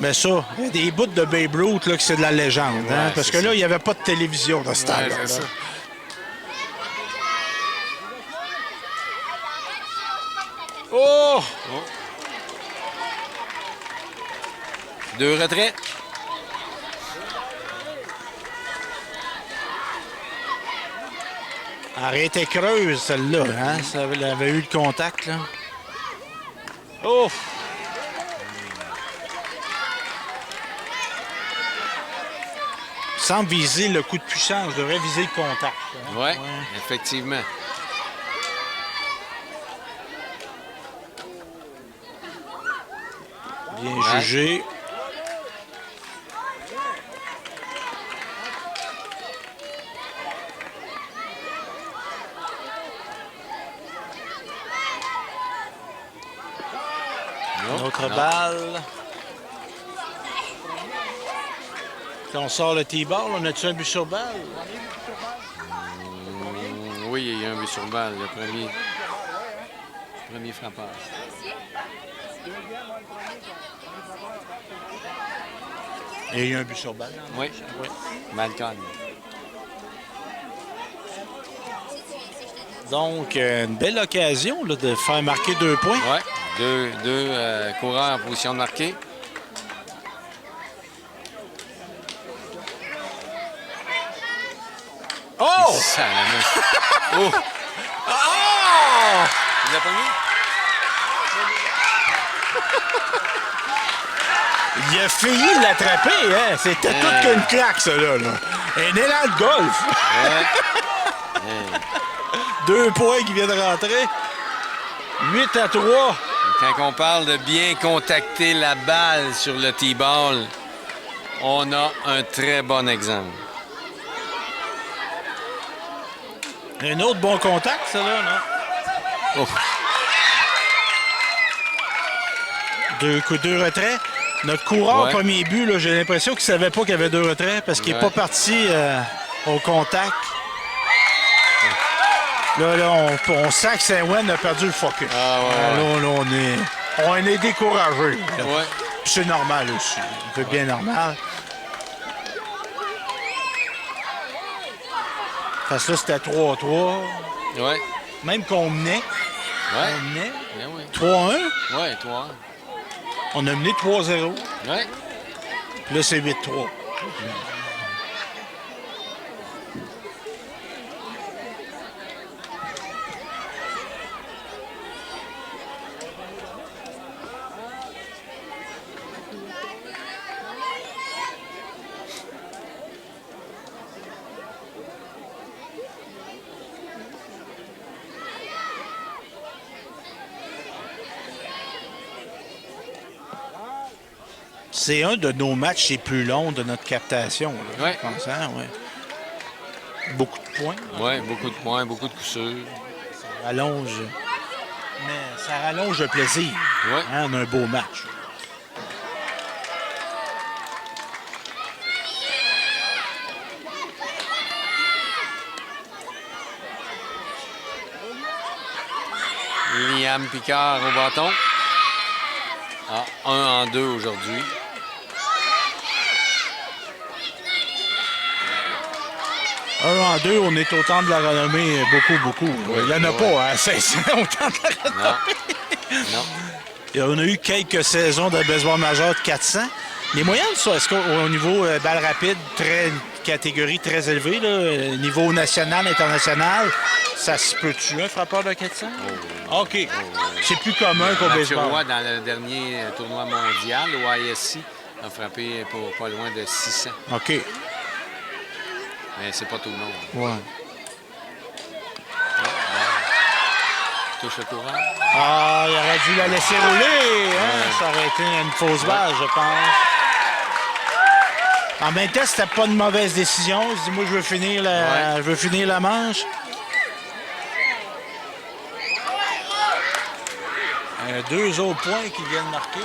Mais ça, il y a des bouts de Babe Ruth là, que c'est de la légende. Hein, Ouais, parce c'est que ça. là, il n'y avait pas de télévision dans ce temps-là. Ouais, c'est ça. Oh! 2 retraits. Arrêtez creuse, celle-là. Hein? Ça avait eu le contact. Là. Oh! Sans viser le coup de puissance, je devrais viser le contact. Hein? Oui, effectivement. Bien Ouais. jugé. Non, Autre non. balle. Puis on sort le T-ball. On a-tu un but sur balle? Oui, il y a un but sur balle, le premier frappeur. Il y a eu un but sur balle. Oui, Malcolm. Donc, une belle occasion là, de faire marquer 2 points. Oui, deux coureurs en position de marquer. Oh! Ça, la main. Oh! Oh! Il l'a pas mis? Il a failli l'attraper, hein? C'était toute qu'une claque, ça, là. Un élan de golf. Ouais. 2 points qui viennent de rentrer. 8-3. Quand on parle de bien contacter la balle sur le T-ball, on a un très bon exemple. Un autre bon contact, ça, là, non? Oh. 2 retraits. Notre coureur, Ouais. premier but, là, j'ai l'impression qu'il ne savait pas qu'il y avait 2 retraits parce qu'il n'est Ouais. pas parti au contact. Là, on sent que Saint-Wen a perdu le focus. Ah, ouais, Là, on est découragé. là. Ouais. Puis c'est normal aussi. C'est bien normal. Parce que là, c'était 3-3. Ouais. Même qu'on menait. Ouais. On menait Ben oui. 3-1. Ouais, toi. On a mené 3-0. Ouais. Puis là, c'est 8-3. C'est un de nos matchs les plus longs de notre captation. Là, Ouais. je pense, hein, ouais. Beaucoup de points. Ouais, beaucoup de points, beaucoup de coups sûrs. Ça rallonge. Mais ça rallonge le plaisir. Ouais. Hein, on a un beau match. Liam Picard au bâton. Ah, 1 en 2 aujourd'hui. Un en deux, on est au temps de la renommée, beaucoup. Il n'y en a pas à 500 au temps de la renommée. Non. Et on a eu quelques saisons de baseball majeur de 400. Les moyennes, ça, est-ce qu'au niveau balle rapide, catégorie très élevée, là, niveau national, international, ça se peut-tu, un frappeur de 400? Oh. OK. C'est plus commun qu'au Mathieu baseball. Roy, dans le dernier tournoi mondial, au ISC, a frappé pour pas loin de 600. OK. Mais c'est pas tout le monde. Ouais. Touche le courant. Ah, il aurait dû la laisser rouler. Hein? Ça aurait été une fausse balle, je pense. En même temps, c'était pas une mauvaise décision. Je dis, moi, je veux finir la manche. Deux autres points qui viennent marquer.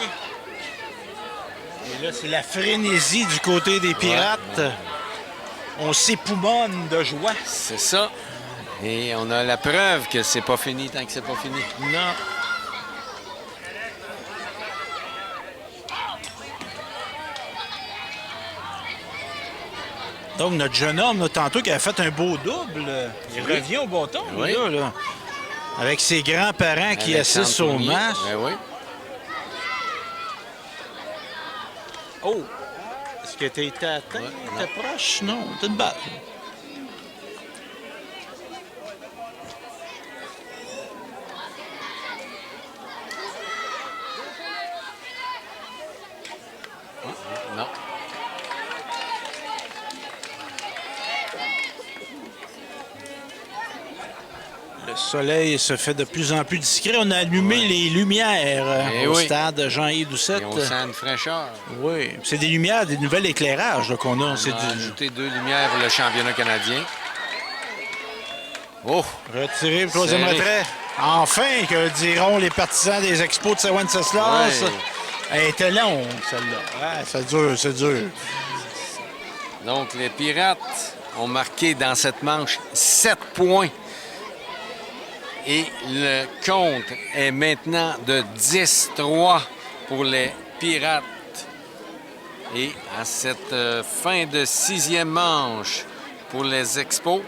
Et là, c'est la frénésie du côté des Pirates. Ouais. On s'époumonne de joie. C'est ça. Et on a la preuve que c'est pas fini tant que c'est pas fini. Non. Donc, notre jeune homme, là, tantôt, qui a fait un beau double, il revient au bâton, Oui. là. Avec ses grands-parents qui Alexandre assistent au Fournier. match. Ben oui. Oh! Est-ce que tu été atteint? Ouais, T'es proche? Non, t'es une balle. Non. Le soleil se fait de plus en plus discret. On a allumé les lumières Eh au oui. stade Jean-Yves Doucette. Et on sent une fraîcheur. Oui, c'est des lumières, des nouvelles éclairages là, qu'on a. On C'est a du ajouté 2 lumières pour le championnat canadien. Oh! retiré, troisième Serré. retrait. Enfin, que diront les partisans des Expos de Saint-Wenceslas. Ouais. Elle était longue, celle-là. Ouais, c'est dur, c'est dur. Donc, les Pirates ont marqué dans cette manche 7 points. Et le compte est maintenant de 10-3 pour les Pirates. Et à cette fin de 6e manche pour les Expos,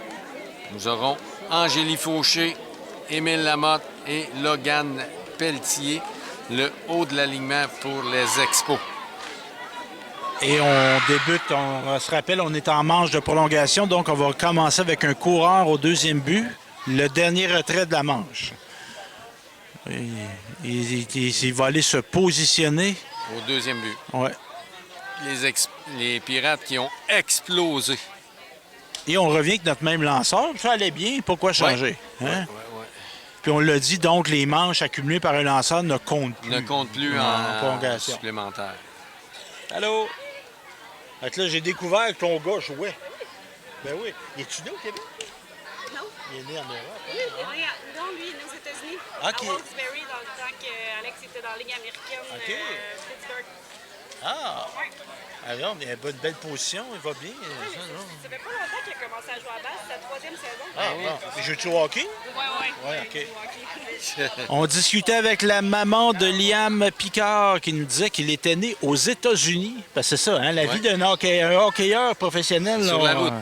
nous aurons Angélie Fauché, Émile Lamotte et Logan Pelletier, le haut de l'alignement pour les Expos. Et on débute, on se rappelle, on est en manche de prolongation, donc on va commencer avec un coureur au deuxième but, le dernier retrait de la manche. Il va aller se positionner. Au deuxième but. Ouais. Les Pirates qui ont explosé. Et on revient avec notre même lanceur. Ça allait bien, pourquoi changer? Hein? Ouais. Puis on l'a dit, donc les manches accumulées par un lanceur ne comptent plus. Ne compte plus en en prolongation. supplémentaire. Allô? Fait que là, j'ai découvert que ton gars jouait. Ben oui. Il est-tu né au Québec? Non. Il est né en Europe. Oui, non, lui, il est né aux États-Unis. OK. À Wilkes-Barre, dans le temps qu'Alex était dans la Ligue américaine. OK. Pittsburgh. Ah! Ouais. Alors, il a une bonne belle position, il va bien. Ouais, ça, non? ça fait pas longtemps qu'il a commencé à jouer à base. C'est sa 3e saison. Ah, bon. Il joue-tu au hockey? Ouais. Ouais, OK. OK. On discutait avec la maman de Liam Picard qui nous disait qu'il était né aux États-Unis. Parce que c'est ça, hein, la vie d'un hockeyeur professionnel. Sur là, la route.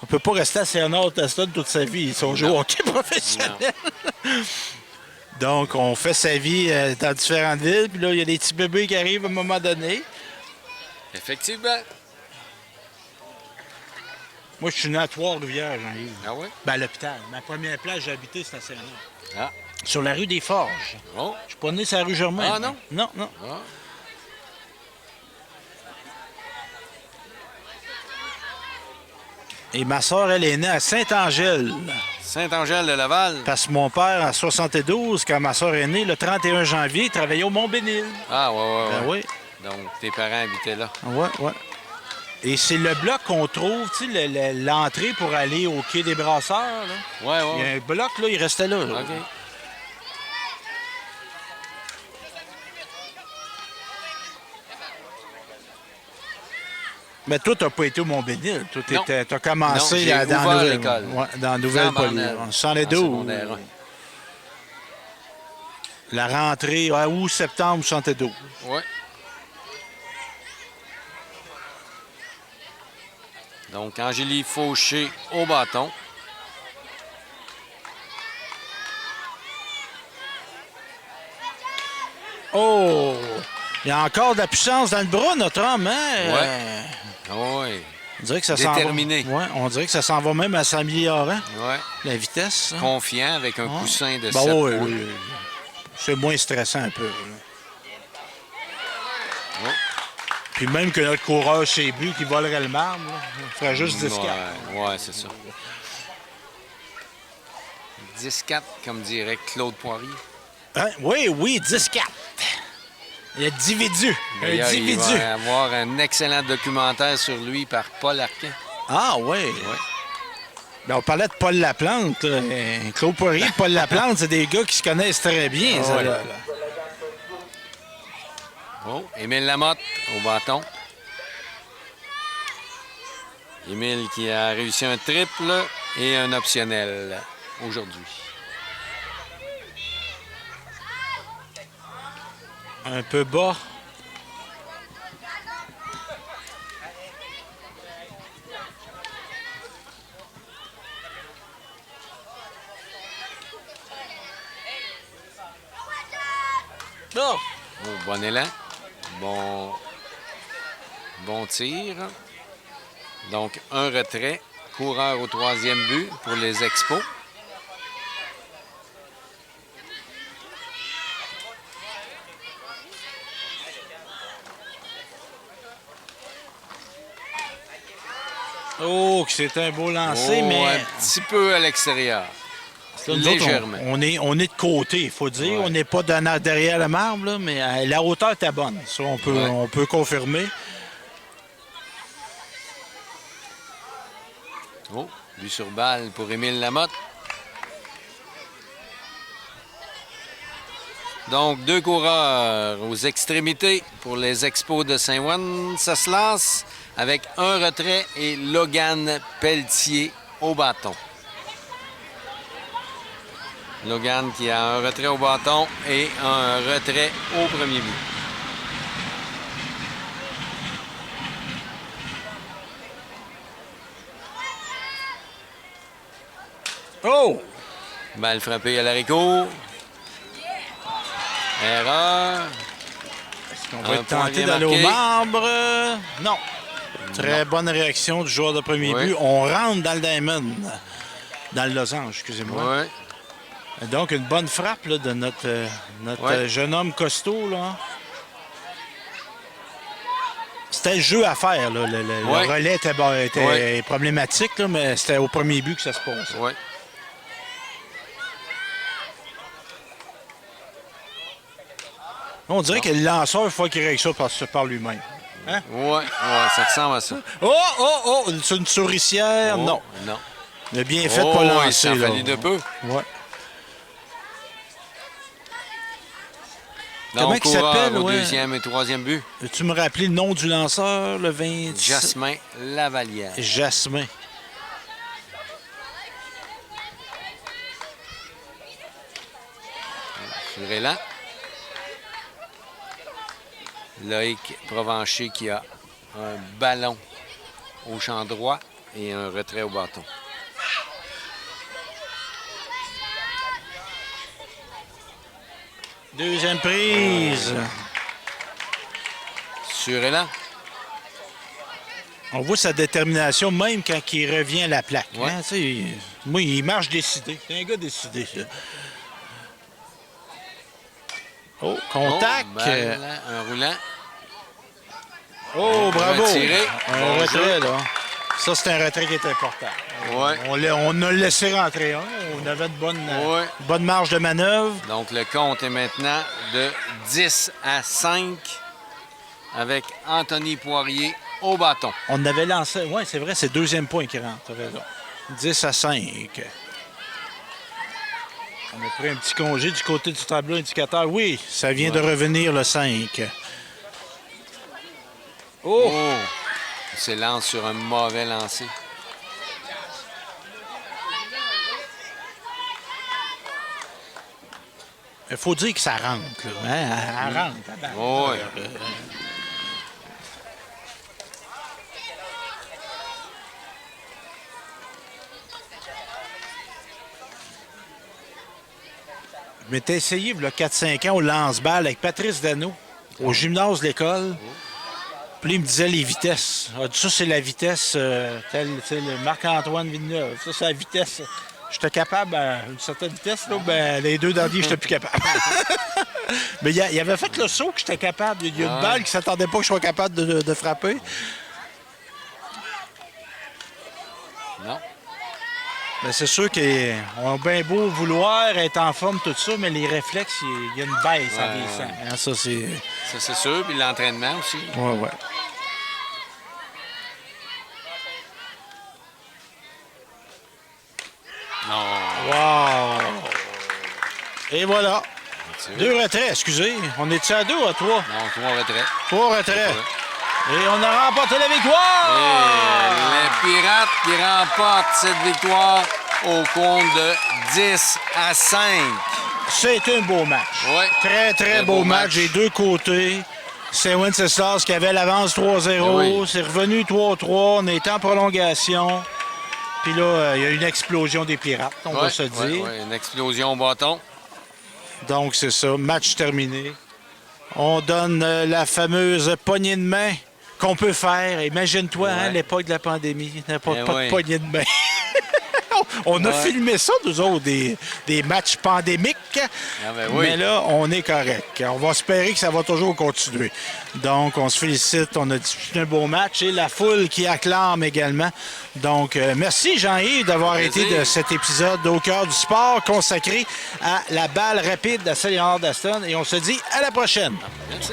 On peut pas rester à Saint-Honor-Taston toute sa vie. Ils sont joués au hockey professionnel. Donc, on fait sa vie dans différentes villes. Puis là, il y a des petits bébés qui arrivent à un moment donné. Effectivement. Moi, je suis né à Trois-Rivières, Jean-Yves. Ah oui? Ben, à l'hôpital. Ma première place, j'ai habité, c'était à Saint-Honor. Ah. Sur la rue des Forges. Bon. Je suis pas né sur la rue Germain. Ah, non? Non, non. Ah. Et ma soeur, elle est née à Saint-Angèle. Saint-Angèle de Laval. Parce que mon père, en 72, quand ma soeur est née, le 31 janvier, il travaillait au Mont-Bénil. Ah, ouais. Ben oui. Donc, tes parents habitaient là. Ouais. Et c'est le bloc qu'on trouve, tu sais, l'entrée pour aller au quai des Brasseurs. Là. Ouais. Il y a un bloc, là, il restait là. OK. Mais toi, tu n'as pas été au Mont-Bénil. Toi, tu Non. as commencé Non, j'ai dans ouvert Nouvelle- l'école. Ouais, dans Nouvelle-Poly. Jean Barnel, Sans les en deux. secondaire un. La rentrée, août, septembre 72. Oui. Donc, Angélie Fauché au bâton. Oh! Il y a encore de la puissance dans le bras, notre homme, hein? Oui. On dirait que ça s'en va. Déterminé. Ouais, on dirait que ça s'en va même à s'améliorer, Oui. la vitesse. Hein? Confiant avec un coussin de Ben 7 oui, points. oui. C'est moins stressant un peu. Là. Oh. Puis même que notre coureur chez but qui volerait le marbre, là, il ferait juste 10-4. Ouais, c'est ça. 10-4, comme dirait Claude Poirier. Hein? Oui, 10-4. L'individu. D'ailleurs, il Individu. va avoir un excellent documentaire sur lui par Paul Arquin. Ah oui. Ouais. Ben, on parlait de Paul Laplante. Là. Claude Poirier et Paul Laplante, c'est des gars qui se connaissent très bien. Ça, ouais. là. Oh, Émile Lamotte au bâton. Émile qui a réussi un triple et un optionnel aujourd'hui. Un peu bas. Oh! Oh, bon élan. Bon tir. Donc, un retrait. Coureur au 3e but pour les Expos. Oh, que c'est un beau lancer, Oh, mais un petit peu à l'extérieur. là, nous autres, Légèrement. on est de côté, il faut dire. Ouais. On n'est pas derrière le marbre, là, mais la hauteur était bonne. Ça, on peut confirmer. Oh, but sur balle pour Émile Lamotte. Donc, 2 coureurs aux extrémités pour les Expos de Saint-Ouen. Ça se lance avec un retrait et Logan Pelletier au bâton. Logan qui a un retrait au bâton et un retrait au premier but. Oh! Balle frappée à l'haricot. Erreur. Est-ce qu'on va Un être point tenté bien d'aller au marqué. marbre? Non. Très bonne réaction du joueur de premier Oui. but. On rentre dans le diamond. Dans le losange, excusez-moi. Oui. Donc, une bonne frappe là, de notre Ouais. jeune homme costaud. Là. C'était le jeu à faire. Là. Le Ouais. relais était Ouais. problématique, là, mais c'était au premier but que ça se passe. Oui. On dirait que le lanceur, il faut qu'il règle ça par lui-même. Oui, ça ressemble à ça. Oh! C'est une souricière? Oh, Non. Non. Il a bien fait de pas Il lancer. s'en là. fallu de peu. Ouais. Donc, Comment il coureur s'appelle, au ouais? 2e et 3e but. Peux-tu me rappeler le nom du lanceur, le 20... Jasmin Lavalière. Jasmin. Sur élan. Loïc Provencher qui a un ballon au champ droit et un retrait au bâton. Deuxième prise. Sur élan. On voit sa détermination même quand il revient à la plaque. Ouais. Hein, tu sais, moi, il marche décidé. C'est un gars décidé. Ça. Oh, contact. Oh, balle, un roulant. Oh, bravo. Retiré. Un Bon retrait, jeu. là. Ça, c'est un retrait qui est important. Ouais. On a laissé rentrer un. On avait de Ouais. bonne marge de manœuvre. Donc, le compte est maintenant de 10-5 avec Anthony Poirier au bâton. On avait lancé. Oui, c'est vrai, c'est le deuxième point qui rentre. T'as raison. 10-5. On a pris un petit congé du côté du tableau indicateur. Oui, ça vient de revenir le 5. Oh! Il se lance sur un mauvais lancer. Il faut dire que ça rentre, là. Hein? Elle rentre. tabarnak. Oh, oui. Je m'étais essayé, il y a 4-5 ans, au lance-balle avec Patrice Dano, au gymnase de l'école. Puis là, il me disait les vitesses. Il a dit, ça, c'est la vitesse, le Marc-Antoine Villeneuve. Ça, c'est la vitesse. J'étais capable à une certaine vitesse, là, ben, les deux derniers, j'étais plus capable. Mais il avait fait le saut que j'étais capable. Il y a une balle qui ne s'attendait pas que je sois capable de frapper. Non. Ben, c'est sûr qu'on a bien beau vouloir être en forme, tout ça, mais les réflexes, il y a une baisse en vieillissant. Hein, ça, c'est... Ça, c'est sûr. Puis l'entraînement aussi. Ouais. Non. Wow! Et voilà. 2 retraits, excusez. On est-tu à 2 ou à 3? Non, 3 retraits. 3 retraits. Et on a remporté la victoire! Et les Pirates qui remportent cette victoire au compte de 10-5. C'est un beau match. Ouais. Très, très beau match des deux côtés. C'est Wenceslas qui avait l'avance 3-0. Oui. C'est revenu 3-3. On est en prolongation. Puis là, il y a une explosion des Pirates, on va se dire. Ouais, une explosion au bâton. Donc, c'est ça. Match terminé. On donne la fameuse poignée de main qu'on peut faire. Imagine-toi, hein, l'époque de la pandémie. Il n'y a pas de poignée de main. On a filmé ça, nous autres, des matchs pandémiques. Ah ben oui. Mais là, on est correct. On va espérer que ça va toujours continuer. Donc, on se félicite. On a disputé un beau match et la foule qui acclame également. Donc, merci Jean-Yves d'avoir été de cet épisode au cœur du sport consacré à la balle rapide de Saint-Léonard d'Aston. Et on se dit à la prochaine. Merci.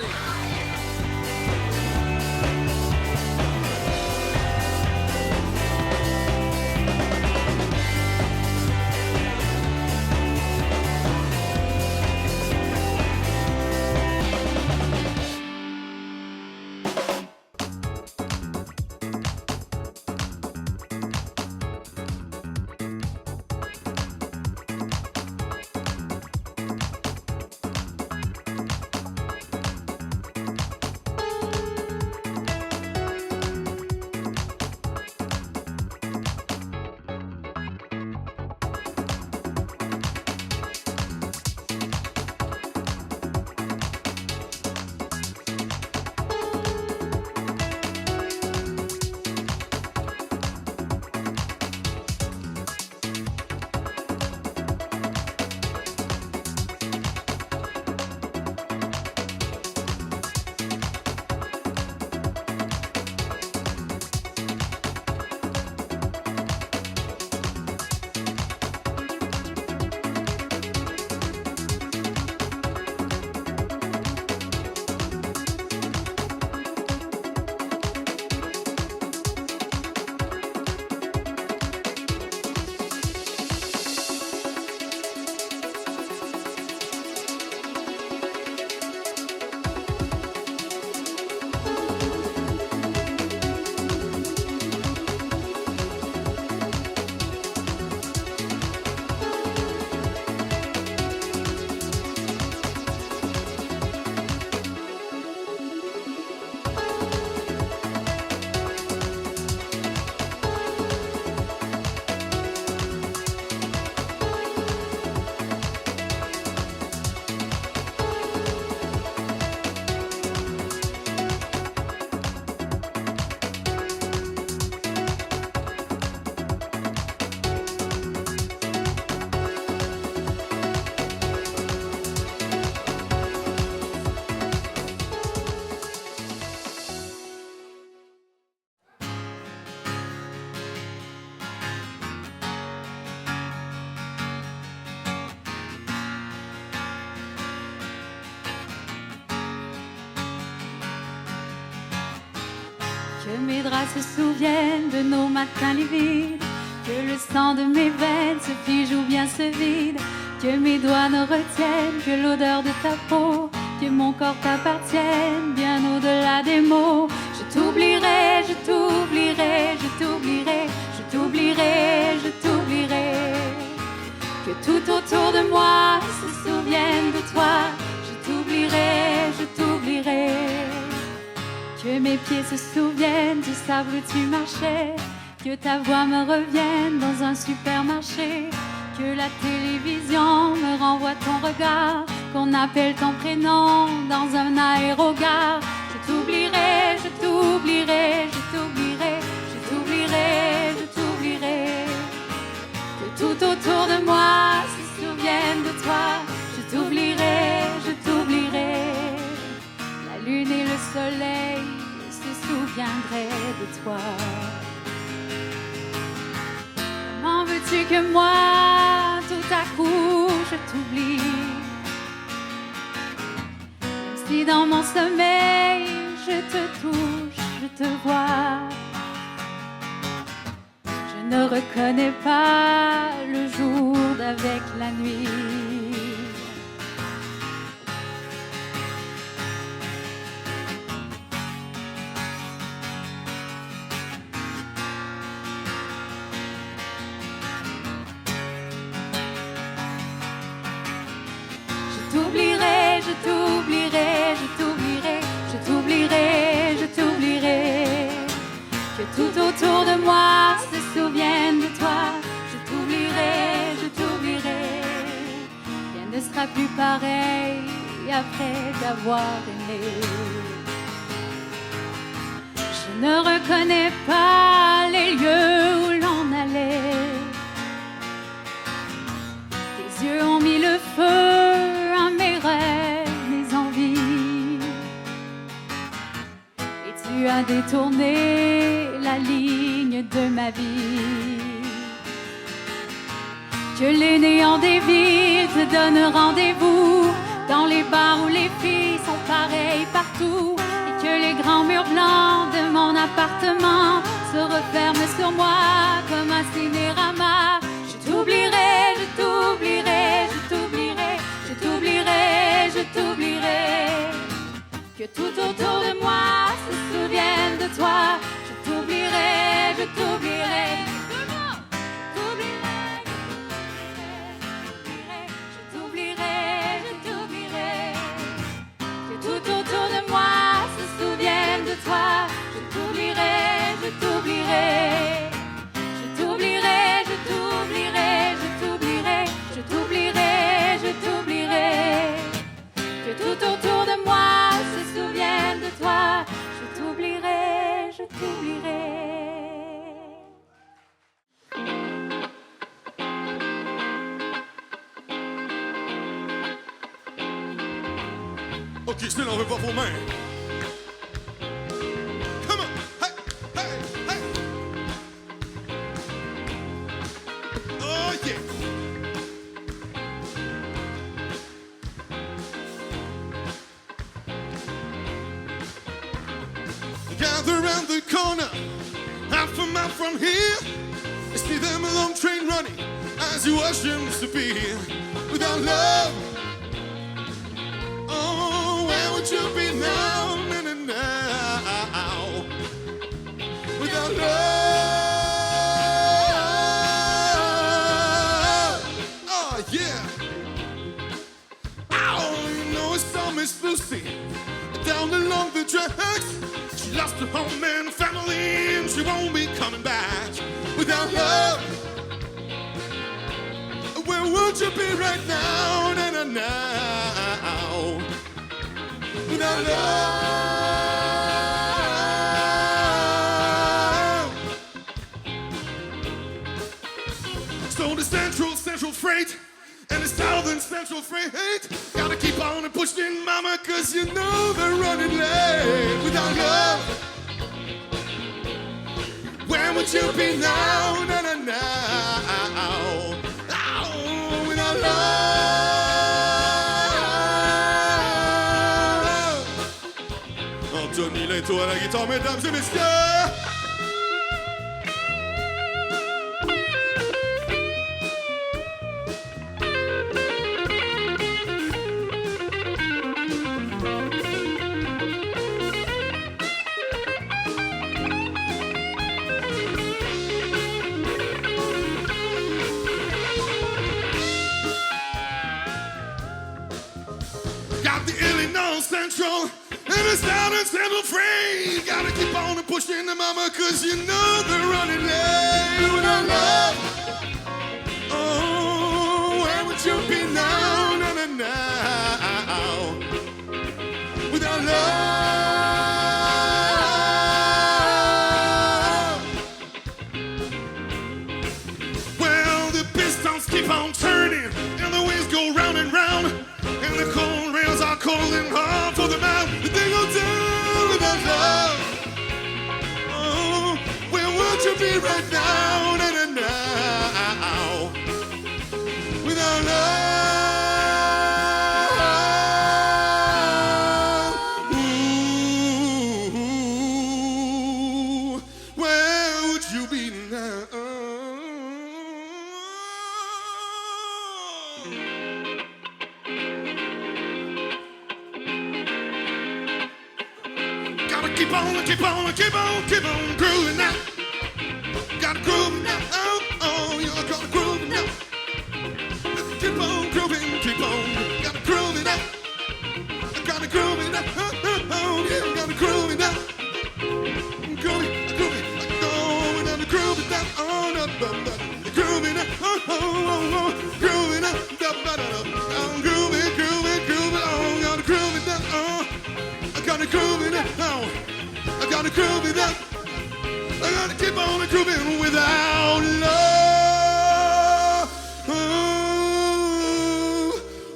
Que mes draps se souviennent de nos matins livides, que le sang de mes veines se fige ou bien se vide, que mes doigts ne retiennent que l'odeur de ta peau, que mon corps t'appartienne bien au-delà des mots. Je t'oublierai, je t'oublierai, je t'oublierai, je t'oublierai, je t'oublierai. Que tout autour de moi se souvienne de se souviennent du sable où tu marchais, que ta voix me revienne dans un supermarché, que la télévision me renvoie ton regard, qu'on appelle ton prénom dans un aérogare. Je t'oublierai, je t'oublierai, je t'oublierai, je t'oublierai, je t'oublierai. Que tout autour de moi se souvienne de toi. Je t'oublierai, je t'oublierai. La lune et le soleil se souviendraient de toi. Comment veux-tu que moi, tout à coup, je t'oublie? Même si dans mon sommeil, je te touche, je te vois. Je ne reconnais pas le jour d'avec la nuit. Je t'oublierai, je t'oublierai, je t'oublierai, je t'oublierai, je t'oublierai. Que tout autour de moi se souvienne de toi. Je t'oublierai, je t'oublierai. Rien ne sera plus pareil après t'avoir aimé. Je ne reconnais pas les lieux où l'on allait. Tes yeux ont mis le feu à mes rêves, mes envies. Et tu as détourné la ligne de ma vie. Que les néants des villes te donnent rendez-vous dans les bars où les filles sont pareilles partout. Et que les grands murs blancs de mon appartement se referment sur moi comme un cinérama. Je t'oublierai, je t'oublierai, je t'oublierai, je t'oublierai, je t'oublierai. Que tout autour de moi se souvienne de toi. Je t'oublierai, je t'oublierai. Je t'oublierai, je t'oublierai. Que tout autour de moi se souvienne de toi. Je t'oublierai, je t'oublierai. Je t'oublierai, je t'oublierai, je t'oublierai, je t'oublierai, je t'oublierai. Que tout autour de moi se souvienne de toi. Je t'oublierai, je t'oublierai. Ok, je n'en veux pas vos mains. Come on, hey, hey, hey. Oh yeah. Gather around the corner, half a mile from here. You see them along train running as you watch them disappear. Without love, oh, where would you be now, now? Without love, oh yeah. Oh, you know it's all Miss Lucy down along the tracks. She lost her home and family, and she won't be coming back. Without love, where would you be right now, now? Without love. So the Central Freight and the Southern Central Freight gotta keep on pushing, mama, cause you know they're running late. Without love, where would you be now, now? Oh, without love. Anthony Leto à la guitare, mesdames et messieurs. Got the Illinois Central and the South and Central Freight. Gotta keep on and pushing the mama, cause you know they're running late without love. Oh, where would you be now, now, now, now, without love? Well, the pistons keep on turning, and the wheels go round and round, and the cold rails are cold and hard for the mouth. They go down without love. Oh, where would you be right now, now, now, now, without love? Ooh, where would you be now? Keep on, keep on, keep on, keep on grooving now. Gotta groove now. Oh, oh, you gotta groove now. Keep on grooving, keep on. Gotta groove it up. Gotta groove it up. Oh, oh, oh, yeah, gotta groove it up. Groove it, groove it. Oh, gotta groove it up. Oh, no, groove it up. Oh, oh, oh, oh, groove it up. Oh, groove it, groove it, groove it. Oh, gotta groove it up. Oh, I gotta groove it up. Oh. I gotta groove it up. I gotta keep on grooving without love. Ooh,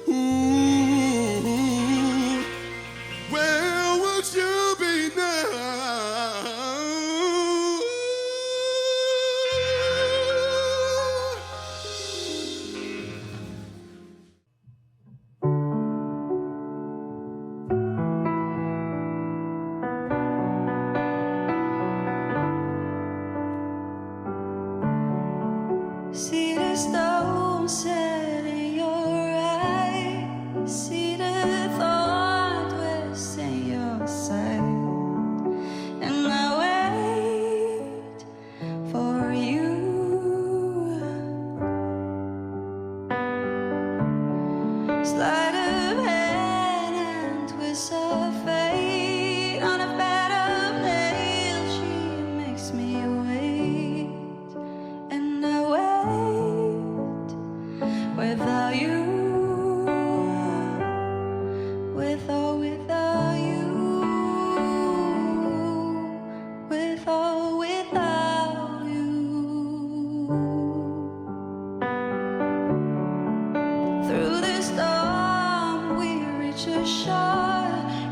ooh, where would you be now? See the stone set in your eyes, see the thought twist in your sight, and I wait for you. Sleight of hand and twist of fate, on a bed of nails she makes me wait, and I wait without you, with or without you, with or without you. Through the storm we reach a shore.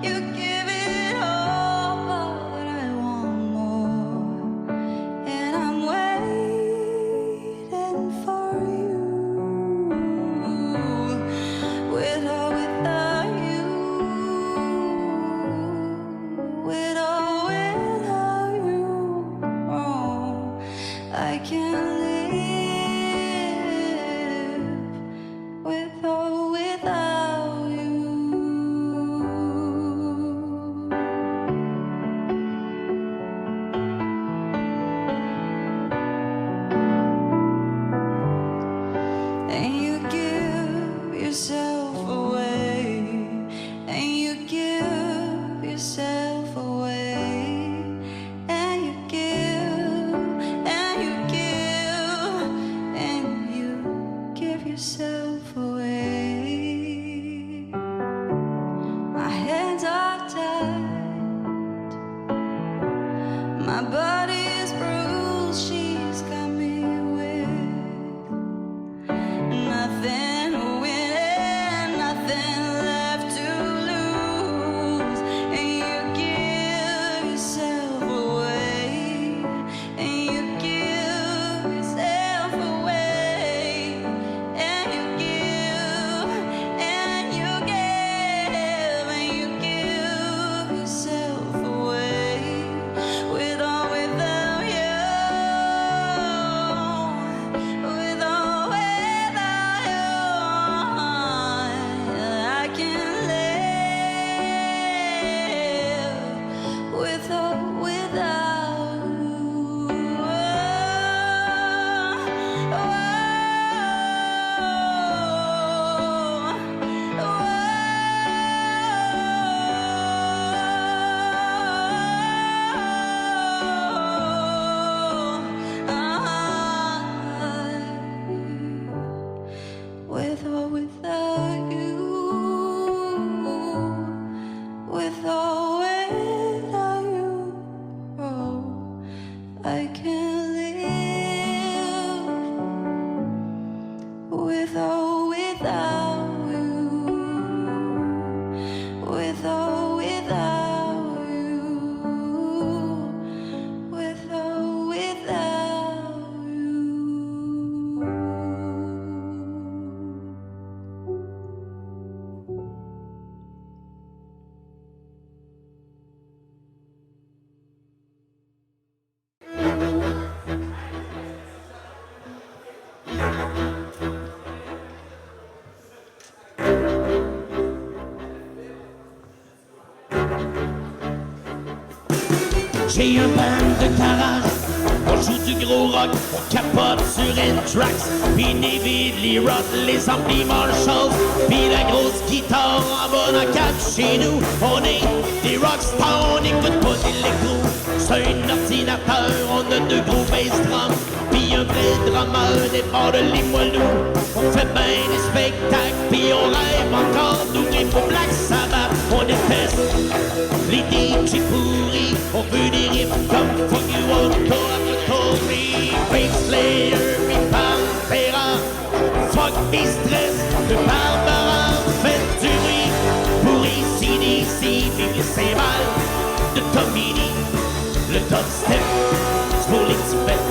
You give it all, but I want more, and I'm waiting for you, with or without you, with or without you. Oh, I can't live with or without you. And you give yourself away, and you give yourself away, and you give J'ai un band de garage, on joue du gros rock, on capote sur N-Trax, pis David Lee Roth, les amplis Marshalls, pis la grosse guitare en bas dans cap chez nous. On est des rockstars, on écoute pas d'électro, c'est un ordinateur, on a deux gros bass drums, pis un vrai drummer des bords de Limoilou. On fait ben des spectacles, pis on rêve encore d'ouvrir pour Black Sabbath. On déteste les DJ pourris, on veut des riffs comme Fuck You Auto, Aftertory, Fake Slayer, pis Pantera, Fuck Me Stress, le Barbara, faites du bruit pour AC/DC, vive les cymbales de Tommy Lee, le dubstep, c'est pour les petits bêtes,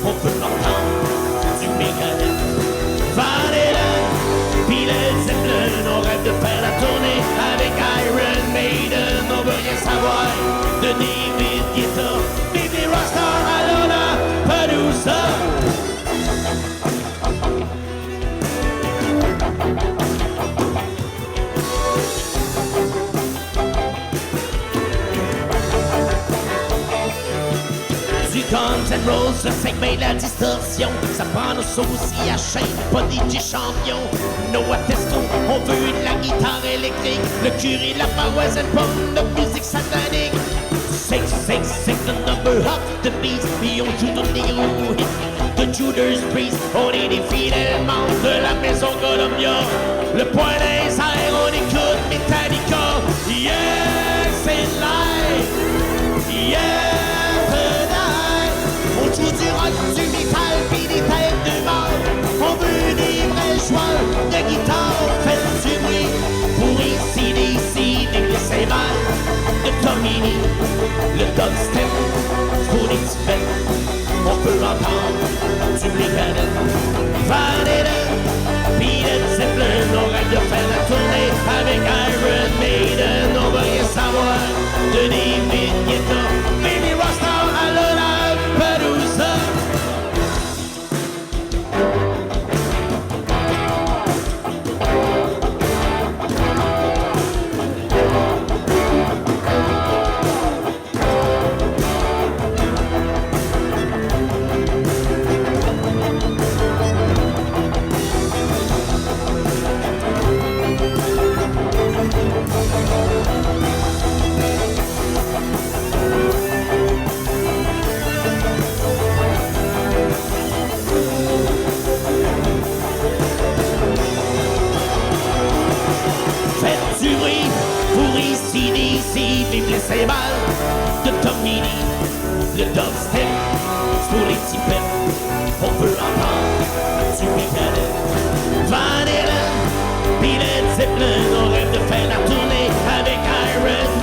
on peut entendre du Megadeth, Van Halen, pis Led Zeppelin, on rêve de faire la tournée avec Iron Maiden, on veut rien savoir de David Guetta, Baby Rockstar, Alona, Padusa. Du Guns N' Roses, le segment de la distorsion, ça prend nos saucis à chaîne, pas des petits champions. Noah Testo, on veut de la guitare électrique, le curé, la paroisse, elle pomme de musique satanique. 666, the number of the beast, puis on joue tous les gros hits de Judas Priest. On est des fidèles membres de la maison Columbia, le point des airs, on écoute Metallica. Yeah, c'est live, yeah, tonight. On joue du rock, du métal, pis des têtes de mort. On veut des vrais joueurs de guitare, faites du bruit pour AC/DC, des cymbales de Tommy Lee, le dubstep, pour les petits bêtes, on peut entendre du Megadeth, Van Halen, pis Led Zeppelin, on rêve de faire la tournée avec Iron Maiden, on veut rien savoir de David Guetta, Baby Rockstar, Alona, Padusa. Faites du bruit pour AC/DC, vive les cymbales de Tommy Lee, le dubstep, c'est pour les petits pets, on peut entendre du Megadeth, Van Halen, pis Led Zeppelin, on rêve de faire la tournée avec Iron